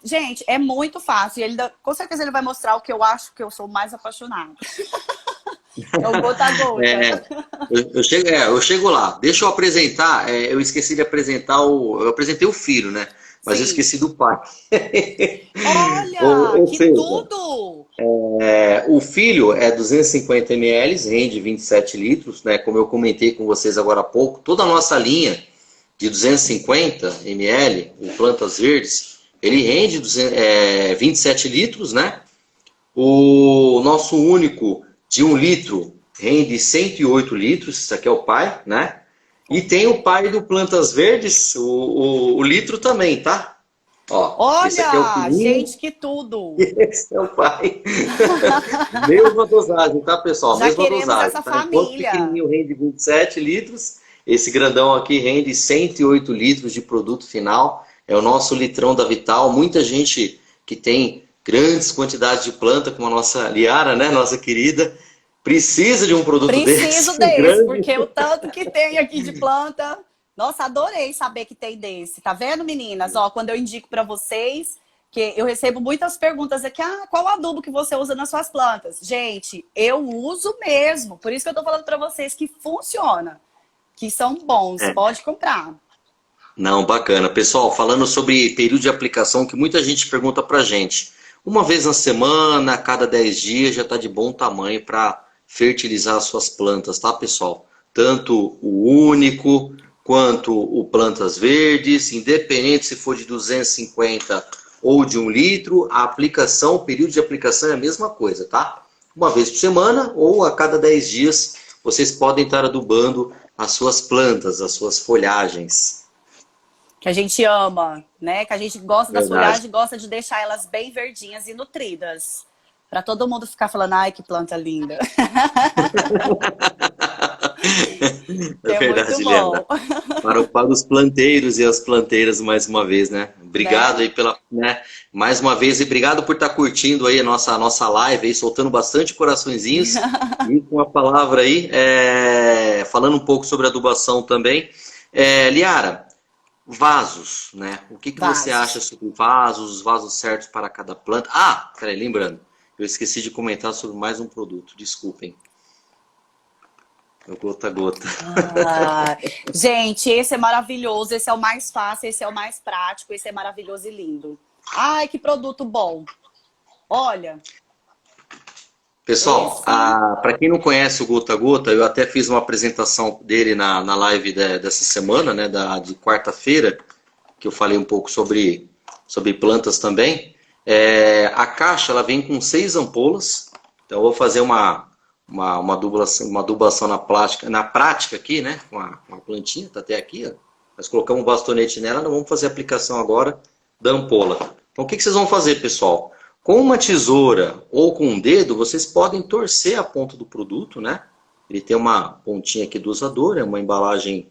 Gente, é muito fácil. Com certeza ele vai mostrar o que eu acho que eu sou mais apaixonada. É o gota a gota. é, eu chego lá. Deixa eu apresentar, eu esqueci de apresentar eu apresentei o filho, né? Mas eu Sim. esqueci do pai. Olha, Ou que seja, tudo! o filho é 250 ml, rende 27 litros, né? Como eu comentei com vocês agora há pouco, toda a nossa linha de 250 ml, o Plantas Verdes, ele rende 27 litros, né? O nosso único de 1 litro rende 108 litros, isso aqui é o pai, né? E tem o pai do Plantas Verdes, o litro também, tá? Ó, esse aqui é o Olha, filhinho. gente, que tudo! Esse é o pai. Mesma dosagem, tá, pessoal? Já Mesma queremos dosagem, essa tá? Enquanto o família. pequenininho rende 27 litros, esse grandão aqui rende 108 litros de produto final. É o nosso litrão da Vital. Muita gente que tem grandes quantidades de planta, como a nossa Liara, né, nossa querida, precisa de um produto Preciso desse, desse, grande. porque o tanto que tem aqui de planta. Nossa, adorei saber que tem desse. Tá vendo, meninas? Ó, quando eu indico para vocês, que eu recebo muitas perguntas aqui, qual adubo que você usa nas suas plantas? Gente, eu uso mesmo. Por isso que eu tô falando para vocês que funciona, que são bons. É. Pode comprar. Não, bacana. Pessoal, falando sobre período de aplicação, que muita gente pergunta pra gente. Uma vez na semana, a cada 10 dias, já está de bom tamanho para fertilizar as suas plantas, tá, pessoal? Tanto o único quanto o plantas verdes, independente se for de 250 ou de 1 litro, a aplicação, o período de aplicação é a mesma coisa, tá? Uma vez por semana ou a cada 10 dias, vocês podem estar adubando as suas plantas, as suas folhagens. Que a gente ama, né? Que a gente gosta das Verdade. folhagens, gosta de deixar elas bem verdinhas e nutridas. Para todo mundo ficar falando, ai, que planta linda. É É muito verdade, Liana. bom, Para os planteiros e as planteiras mais uma vez, né? Obrigado né? aí né? Mais uma vez e obrigado por estar curtindo aí a nossa live aí, soltando bastante coraçõezinhos e com a palavra aí, falando um pouco sobre adubação também. Liara, vasos, né? O que você acha Vasos. sobre vasos, os vasos certos para cada planta? Peraí, lembrando, eu esqueci de comentar sobre mais um produto, desculpem. É o gota a gota. Gente, esse é maravilhoso, esse é o mais fácil, esse é o mais prático, esse é maravilhoso e lindo. Ai, que produto bom. Olha, Pessoal, esse... para quem não conhece o Gota a Gota, eu até fiz uma apresentação dele na live dessa semana, né, de quarta-feira, que eu falei um pouco sobre plantas também. A caixa ela vem com 6 ampolas, então eu vou fazer uma adubação na prática aqui, né, com uma plantinha, tá até aqui, ó. Nós colocamos um bastonete nela, nós vamos fazer a aplicação agora da ampola. Então o que vocês vão fazer, pessoal? Com uma tesoura ou com um dedo, vocês podem torcer a ponta do produto, né? Ele tem uma pontinha aqui dosadora, é uma embalagem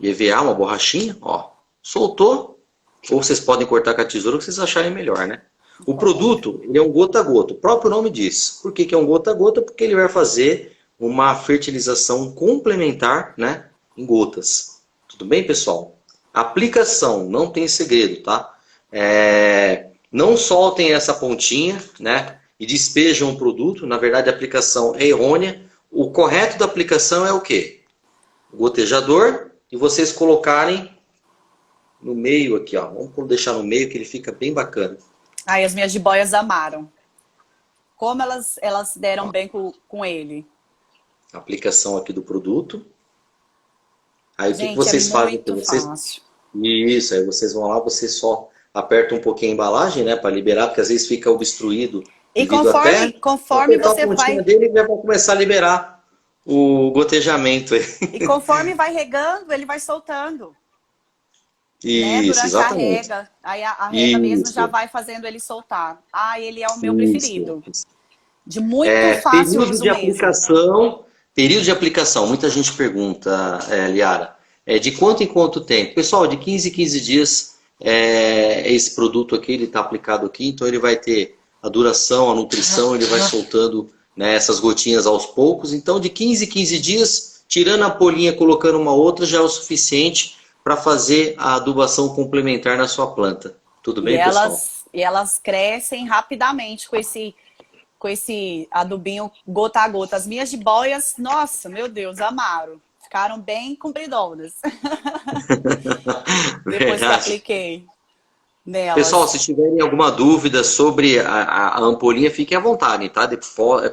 EVA, uma borrachinha, ó. Soltou, ou vocês podem cortar com a tesoura, o que vocês acharem melhor, né? O produto, ele é um gota a gota, o próprio nome diz. Por que que é um gota a gota? Porque ele vai fazer uma fertilização complementar, né, em gotas. Tudo bem, pessoal? Aplicação, não tem segredo, tá? Não soltem essa pontinha, né, e despejam o produto. Na verdade, a aplicação é errônea. O correto da aplicação é o quê? O gotejador, e vocês colocarem no meio aqui, ó. Vamos deixar no meio que ele fica bem bacana. Ai, as minhas jiboias amaram. Como elas deram bem com ele. Aplicação aqui do produto. Aí Gente, o que vocês fazem? Muito fácil. Isso, aí vocês vão lá, vocês só apertam um pouquinho a embalagem, né, para liberar, porque às vezes fica obstruído E devido à terra. conforme você a pontinha vai... dele, já vai começar a liberar o gotejamento aí. E conforme vai regando, ele vai soltando. Né? Isso, Durante exatamente. a rega. Aí a rega mesmo Isso. já vai fazendo ele soltar. Ah, ele é o meu preferido. Isso. De muito fácil Período uso de mesmo. aplicação. Período de aplicação. Muita gente pergunta, Liara, de quanto em quanto tempo? Pessoal, de 15 em 15 dias esse produto aqui, ele está aplicado aqui, então ele vai ter a duração, a nutrição, ele vai soltando, né, essas gotinhas aos poucos. Então, de 15 em 15 dias, tirando a polinha, colocando uma outra, já é o suficiente para fazer a adubação complementar na sua planta. Tudo bem, pessoal? E elas crescem rapidamente com esse adubinho gota a gota. As minhas jiboias, nossa, meu Deus, amaram. Ficaram bem compridonas. Depois que apliquei nelas. Pessoal, se tiverem alguma dúvida sobre a ampolinha, fiquem à vontade, tá?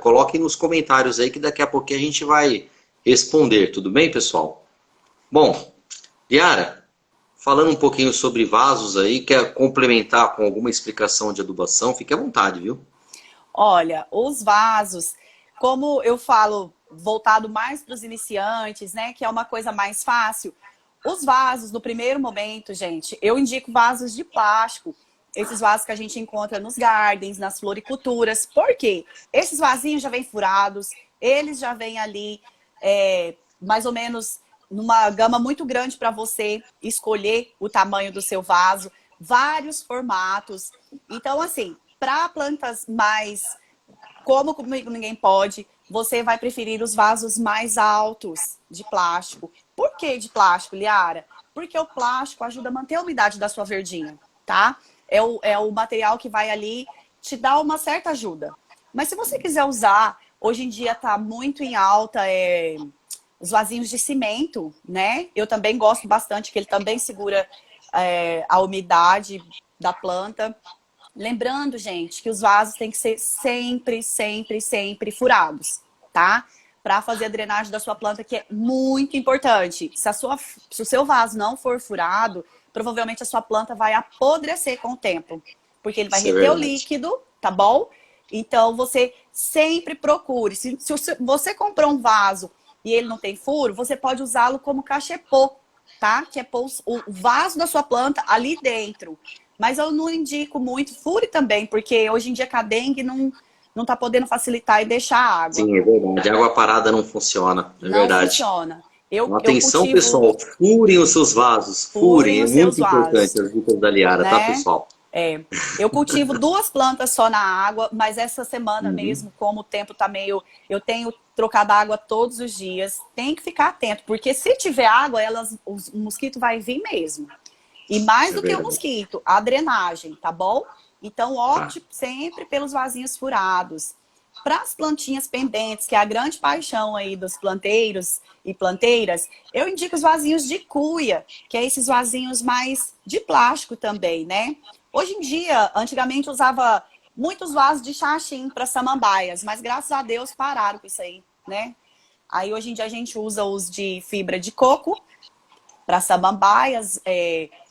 Coloquem nos comentários aí que daqui a pouquinho a gente vai responder. Tudo bem, pessoal? Bom, Liara, falando um pouquinho sobre vasos aí, quer complementar com alguma explicação de adubação, fique à vontade, viu? Olha, os vasos, como eu falo, voltado mais para os iniciantes, né, que é uma coisa mais fácil, os vasos, no primeiro momento, gente, eu indico vasos de plástico, esses vasos que a gente encontra nos gardens, nas floriculturas. Por quê? Esses vasinhos já vêm furados, eles já vêm ali, mais ou menos, numa gama muito grande para você escolher o tamanho do seu vaso, vários formatos. Então, assim, para plantas mais, como comigo ninguém pode, você vai preferir os vasos mais altos de plástico. Por que de plástico, Liara? Porque o plástico ajuda a manter a umidade da sua verdinha, tá? É o material que vai ali te dar uma certa ajuda. Mas se você quiser usar, hoje em dia tá muito em alta os vasinhos de cimento, né? Eu também gosto bastante, que ele também segura a umidade da planta. Lembrando, gente, que os vasos têm que ser sempre, sempre, sempre furados, tá? Para fazer a drenagem da sua planta, que é muito importante. Se o seu vaso não for furado, provavelmente a sua planta vai apodrecer com o tempo. Porque ele vai reter o líquido, tá bom? Então, você sempre procure. Se você comprou um vaso e ele não tem furo, você pode usá-lo como cachepô, tá? Que é pôr o vaso da sua planta ali dentro. Mas eu não indico muito, fure também, porque hoje em dia com a dengue não tá podendo facilitar e deixar a água. Sim, é verdade. A água parada não funciona, é verdade. Não funciona. Atenção, pessoal, furem os seus vasos, furem, é muito importante as dicas da Liara, né? Tá, pessoal? Eu cultivo 2 plantas só na água, mas essa semana mesmo, como o tempo tá meio... Eu tenho trocado água todos os dias, tem que ficar atento, porque se tiver água, o mosquito vai vir mesmo. E mais do que o mosquito, a drenagem, tá bom? Então, opte sempre pelos vasinhos furados. Para as plantinhas pendentes, que é a grande paixão aí dos planteiros e planteiras, eu indico os vasinhos de cuia, que é esses vasinhos mais de plástico também, né? Hoje em dia, antigamente usava muitos vasos de xaxim para samambaias, mas graças a Deus pararam com isso aí, né? Aí hoje em dia a gente usa os de fibra de coco para samambaias,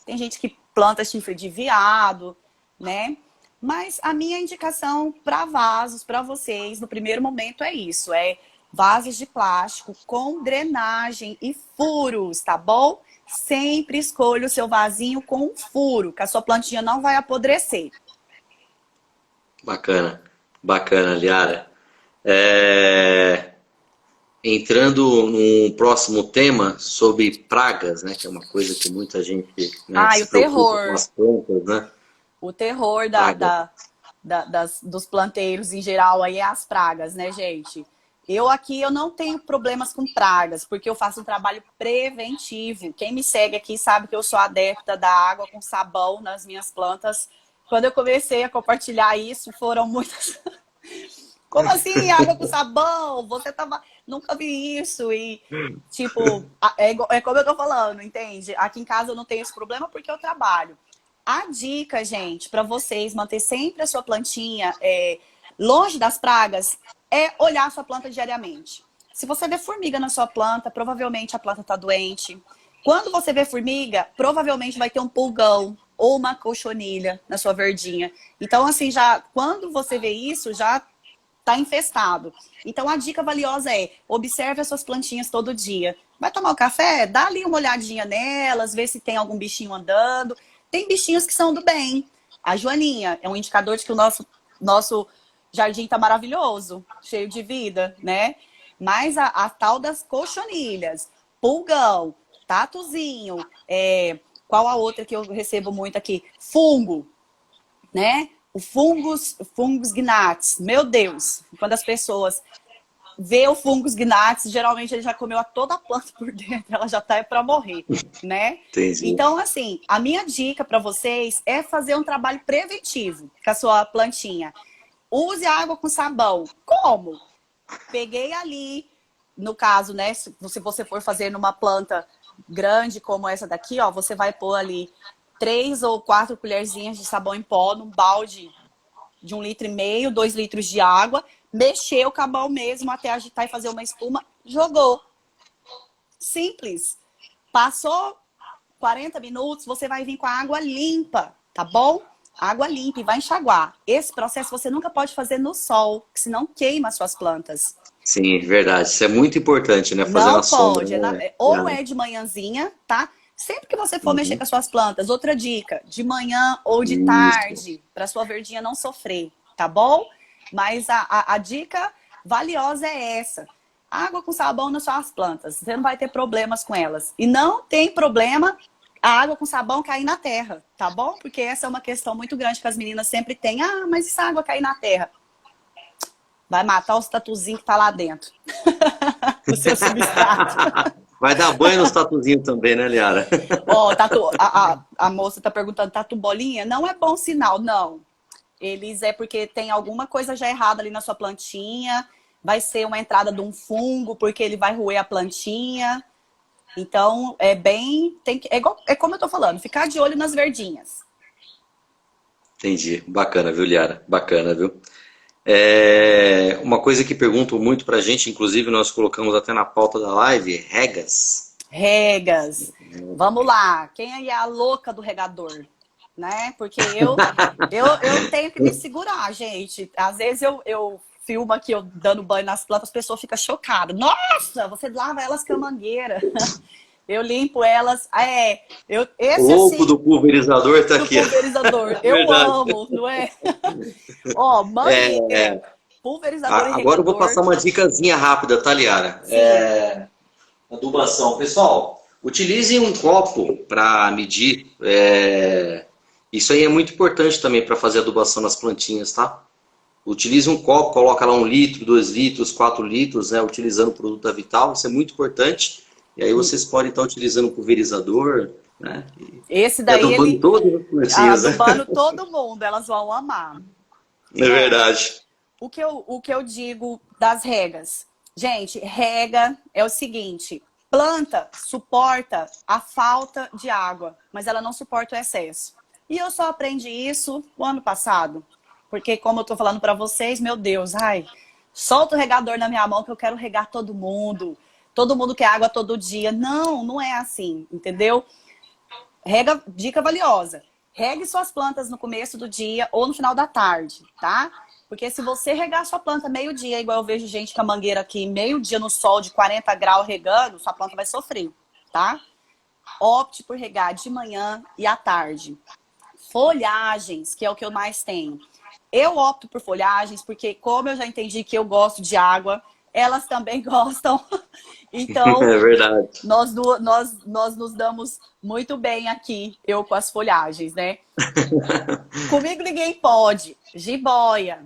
tem gente que planta chifre de veado, né? Mas a minha indicação para vasos, para vocês, no primeiro momento é isso. Vasos de plástico com drenagem e furos, tá bom? Sempre escolha o seu vasinho com um furo, que a sua plantinha não vai apodrecer. Bacana. Bacana, Liara. entrando num próximo tema sobre pragas, né? Que é uma coisa que muita gente, né, Ai, se o preocupa com terror. as plantas, né? O terror Pragas. dos planteiros em geral aí é as pragas, né, gente? Eu aqui eu não tenho problemas com pragas, porque eu faço um trabalho preventivo. Quem me segue aqui sabe que eu sou adepta da água com sabão nas minhas plantas. Quando eu comecei a compartilhar isso, foram muitas. Como assim, água com sabão? Você tava. Nunca vi isso. E, tipo, é como eu tô falando, entende? Aqui em casa eu não tenho esse problema porque eu trabalho. A dica, gente, para vocês manter sempre a sua plantinha longe das pragas é olhar a sua planta diariamente. Se você vê formiga na sua planta, provavelmente a planta está doente. Quando você vê formiga, provavelmente vai ter um pulgão ou uma cochonilha na sua verdinha. Então, assim, já quando você vê isso, já está infestado. Então, a dica valiosa é observe as suas plantinhas todo dia. Vai tomar o café? Dá ali uma olhadinha nelas, vê se tem algum bichinho andando. Tem bichinhos que são do bem. A joaninha é um indicador de que o nosso jardim está maravilhoso, cheio de vida, né? Mas a tal das cochonilhas, pulgão, tatuzinho, qual a outra que eu recebo muito aqui? Fungo, né? O fungus gnats, meu Deus, quando as pessoas vê o fungus gnats, geralmente ele já comeu a toda a planta por dentro, ela já tá para morrer, né? Entendi. Então, assim, a minha dica para vocês é fazer um trabalho preventivo com a sua plantinha. Use água com sabão. Como? Peguei ali, no caso, né, se você for fazer numa planta grande como essa daqui, ó, você vai pôr ali 3 ou 4 colherzinhas de sabão em pó num balde de 1,5 litro, 2 litros de água, mexeu com a mão mesmo até agitar e fazer uma espuma, jogou. Simples. Passou 40 minutos, você vai vir com a água limpa, tá bom? Água limpa e vai enxaguar. Esse processo você nunca pode fazer no sol, que senão queima as suas plantas. Sim, verdade. Isso é muito importante, né? Fazer na Não sombra, pode. né? Ou é de manhãzinha, tá? Sempre que você for mexer Uhum. com as suas plantas, outra dica, de manhã ou de Isso. tarde, para sua verdinha não sofrer, tá bom? Mas a dica valiosa é essa. Água com sabão nas suas plantas. Você não vai ter problemas com elas. E não tem problema a água com sabão cair na terra, tá bom? Porque essa é uma questão muito grande que as meninas sempre têm. Ah, mas e se a água cair na terra? Vai matar os tatuzinhos que tá lá dentro. O seu substrato. Vai dar banho nos tatuzinhos também, né, Liara? Ó, a moça tá perguntando, tatu bolinha? Não é bom sinal, não. Eles é porque tem alguma coisa já errada ali na sua plantinha. Vai ser uma entrada de um fungo, porque ele vai roer a plantinha. Então, é bem... é como eu tô falando, ficar de olho nas verdinhas. Entendi. Bacana, viu, Liara? Bacana, viu? Uma coisa que perguntam muito pra gente, inclusive nós colocamos até na pauta da live, regas. Regas. Vamos lá. Quem aí é a louca do regador? Né? Porque eu tenho que me segurar, gente. Às vezes eu filmo aqui eu dando banho nas plantas, as pessoas ficam chocadas. Nossa, você lava elas com a mangueira. Eu limpo elas. O Esse louco assim, do pulverizador tá do aqui. pulverizador. Eu Verdade. amo, não é? Ó, É, mangueira, pulverizador e agora eu vou regador. passar uma dicasinha rápida, tá, Liara? Sim. Adubação. Pessoal, utilize um copo para medir. Isso aí é muito importante também para fazer adubação nas plantinhas, tá? Utilize um copo, coloca lá 1 litro, 2 litros, 4 litros, né? Utilizando o produto da Vital, isso é muito importante. E aí vocês podem estar utilizando o pulverizador, né? Esse E daí, adubando ele todas as plantinhas, né? adubando todo mundo, elas vão amar. É Bom, verdade. o que eu digo das regas? Gente, rega é o seguinte: planta suporta a falta de água, mas ela não suporta o excesso. E eu só aprendi isso o ano passado. Porque, como eu tô falando para vocês, meu Deus, ai, solta o regador na minha mão que eu quero regar todo mundo. Todo mundo quer água todo dia. Não, não é assim, entendeu? Dica valiosa. Regue suas plantas no começo do dia ou no final da tarde, tá? Porque se você regar sua planta meio-dia, igual eu vejo gente com a mangueira aqui, meio-dia no sol de 40 graus regando, sua planta vai sofrer, tá? Opte por regar de manhã e à tarde. Folhagens, que é o que eu mais tenho. Eu opto por folhagens porque, como eu já entendi que eu gosto de água, elas também gostam. Então, É verdade. nós nos damos muito bem aqui, eu com as folhagens, né? Comigo ninguém pode. Jiboia,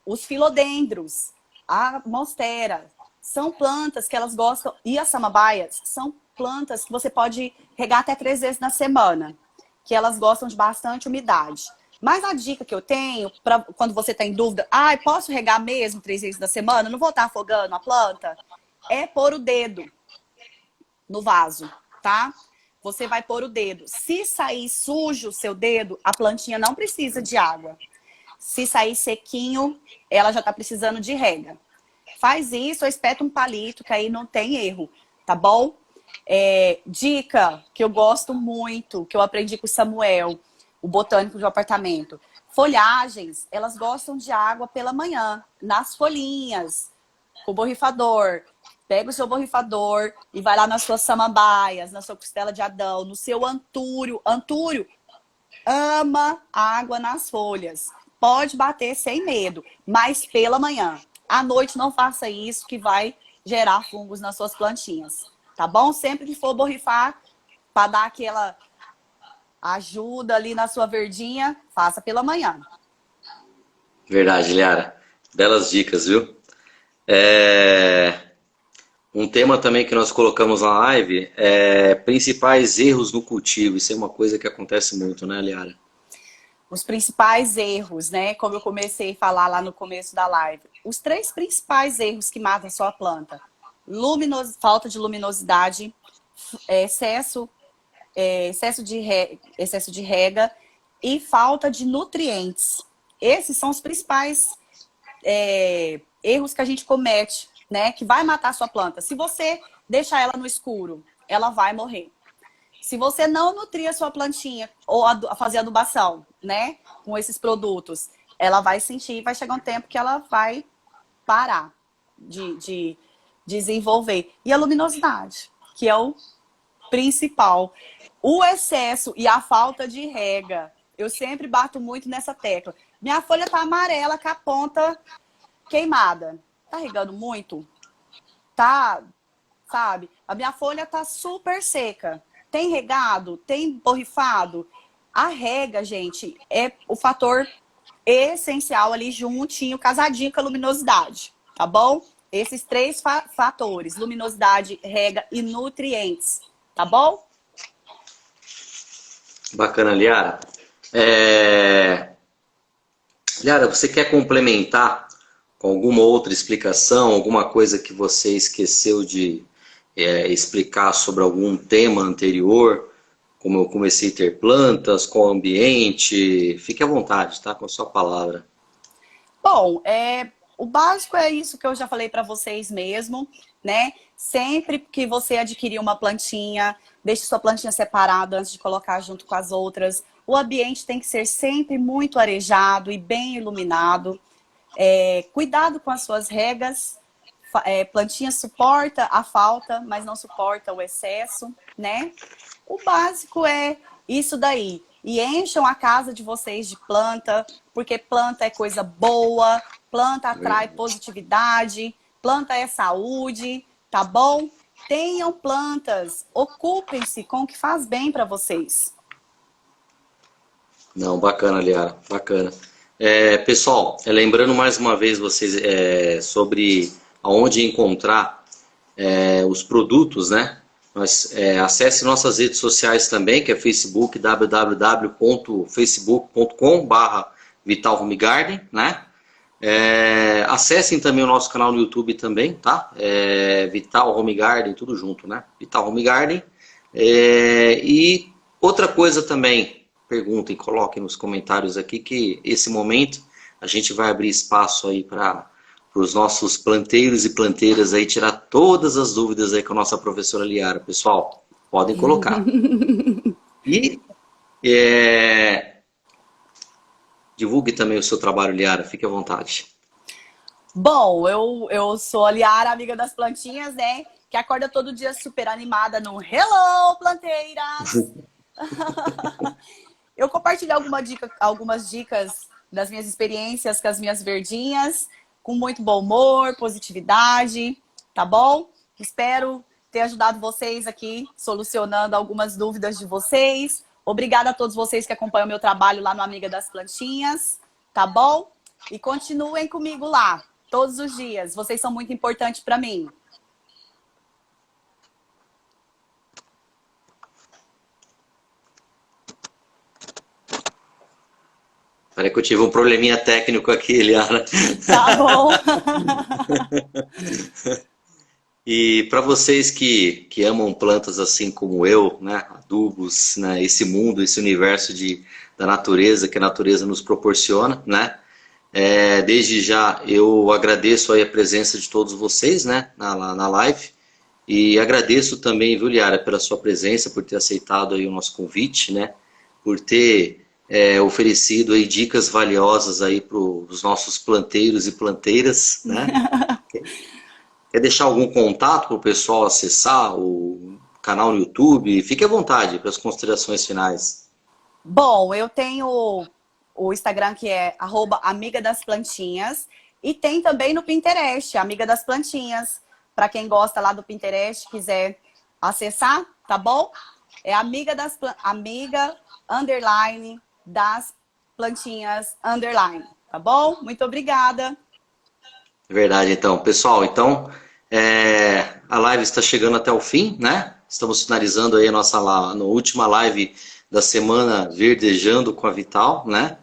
os filodendros, a monstera, são plantas que elas gostam, e as samambaias são plantas que você pode regar até 3 vezes na semana, que elas gostam de bastante umidade. Mas a dica que eu tenho, para quando você está em dúvida, posso regar mesmo 3 vezes na semana? Não vou estar afogando a planta? É pôr o dedo no vaso, tá? Você vai pôr o dedo. Se sair sujo o seu dedo, a plantinha não precisa de água. Se sair sequinho, ela já está precisando de rega. Faz isso ou espeta um palito, que aí não tem erro, tá bom? Dica que eu gosto muito, que eu aprendi com o Samuel, o botânico do apartamento. Folhagens, elas gostam de água pela manhã, nas folhinhas, com o borrifador. Pega o seu borrifador e vai lá nas suas samambaias, na sua costela de Adão, no seu antúrio. Antúrio ama água nas folhas. Pode bater sem medo, mas pela manhã. À noite não faça isso, que vai gerar fungos nas suas plantinhas. Tá bom? Sempre que for borrifar, para dar aquela ajuda ali na sua verdinha, faça pela manhã. Verdade, Liara. Belas dicas, viu? Um tema também que nós colocamos na live é principais erros no cultivo. Isso é uma coisa que acontece muito, né, Liara? Os principais erros, né? Como eu comecei a falar lá no começo da live. Os 3 principais erros que matam a sua planta. Falta de luminosidade, excesso de rega e falta de nutrientes. Esses são os principais erros que a gente comete, né? Que vai matar a sua planta. Se você deixar ela no escuro, ela vai morrer. Se você não nutrir a sua plantinha ou fazer adubação, né, com esses produtos, ela vai sentir, vai chegar um tempo que ela vai parar de desenvolver. E a luminosidade, que é o principal. O excesso e a falta de rega. Eu sempre bato muito nessa tecla. Minha folha tá amarela com a ponta queimada. Tá regando muito? Tá, sabe? A minha folha tá super seca. Tem regado? Tem borrifado? A rega, gente, é o fator essencial ali juntinho, casadinho com a luminosidade, tá bom? Esses 3 fatores, luminosidade, rega e nutrientes, tá bom? Bacana, Liara. Liara, você quer complementar com alguma outra explicação, alguma coisa que você esqueceu de explicar sobre algum tema anterior, como eu comecei a ter plantas, com o ambiente? Fique à vontade, tá? Com a sua palavra. Bom, o básico é isso que eu já falei para vocês mesmo, né? Sempre que você adquirir uma plantinha, deixe sua plantinha separada antes de colocar junto com as outras. O ambiente tem que ser sempre muito arejado e bem iluminado. Cuidado com as suas regas. Plantinha suporta a falta, mas não suporta o excesso, né? O básico é isso daí. E encham a casa de vocês de planta, porque planta é coisa boa, planta atrai positividade, planta é saúde, tá bom? Tenham plantas, ocupem-se com o que faz bem para vocês. Não, bacana, Liara, bacana. Pessoal, lembrando mais uma vez vocês sobre aonde encontrar os produtos, né? Acesse nossas redes sociais também, que é Facebook, www.facebook.com/Vital Home Garden, né? Acessem também o nosso canal no YouTube também, tá? Vital Home Garden, tudo junto, né? Vital Home Garden. E outra coisa também, perguntem, coloquem nos comentários aqui, que esse momento a gente vai abrir espaço aí para os nossos planteiros e planteiras aí tirar todas as dúvidas aí com a nossa professora Liara. Pessoal, podem colocar. E divulgue também o seu trabalho, Liara, fique à vontade. Bom, eu sou a Liara, amiga das plantinhas, né? Que acorda todo dia super animada no Hello, planteiras! Eu compartilho algumas dicas das minhas experiências com as minhas verdinhas. com muito bom humor, positividade, tá bom? Espero ter ajudado vocês aqui, solucionando algumas dúvidas de vocês. Obrigada a todos vocês que acompanham o meu trabalho lá no Amiga das Plantinhas, tá bom? E continuem comigo lá, todos os dias. Vocês são muito importantes para mim. Peraí que eu tive um probleminha técnico aqui, Eliana. Tá bom. E para vocês que amam plantas assim como eu, né, adubos, né, esse mundo, esse universo da natureza que a natureza nos proporciona, né, desde já eu agradeço aí a presença de todos vocês, né, na live, e agradeço também, viu, Liara, pela sua presença, por ter aceitado aí o nosso convite, né, por ter oferecido aí dicas valiosas aí para os nossos planteiros e planteiras, né. Quer deixar algum contato para o pessoal acessar o canal no YouTube? Fique à vontade para as considerações finais. Bom, eu tenho o Instagram que é @Amiga das Plantinhas e tem também no Pinterest, Amiga das Plantinhas. Para quem gosta lá do Pinterest, quiser acessar, tá bom? É Amiga underline das plantinhas underline, tá bom? Muito obrigada. Verdade, então. Pessoal, então a live está chegando até o fim, né? Estamos finalizando aí a nossa última live da semana Verdejando com a Vital, né?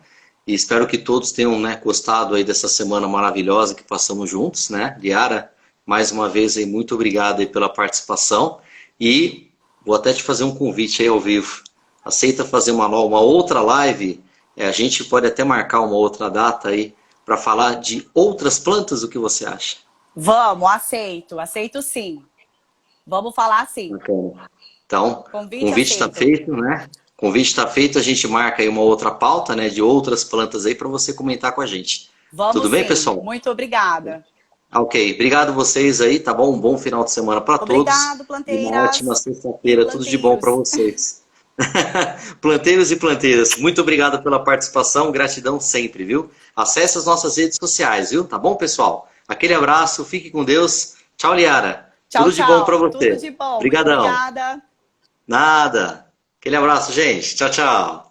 E espero que todos tenham, né, gostado aí dessa semana maravilhosa que passamos juntos, né? Liara, mais uma vez aí, muito obrigado aí pela participação e vou até te fazer um convite aí ao vivo. Aceita fazer uma outra live? A gente pode até marcar uma outra data aí para falar de outras plantas, o que você acha? Vamos, aceito sim. Vamos falar sim. Bacana. Então, Convite convite está aceito. feito, né? Convite está feito, a gente marca aí uma outra pauta, né, de outras plantas aí para você comentar com a gente. Vamos Tudo bem, sim. pessoal? Muito obrigada. Ok, obrigado vocês aí, tá bom? Um bom final de semana para todos. Obrigado, E planteiras. uma ótima sexta-feira, tudo de bom para vocês. Planteiros e planteiras, muito obrigado pela participação, gratidão sempre, viu? Acesse as nossas redes sociais, viu? Tá bom, pessoal? Aquele abraço, fique com Deus. Tchau, Liara. Tchau, Tudo de bom para você. Tudo de bom. Obrigadão. Muito obrigada. Nada. Aquele abraço, gente. Tchau, tchau.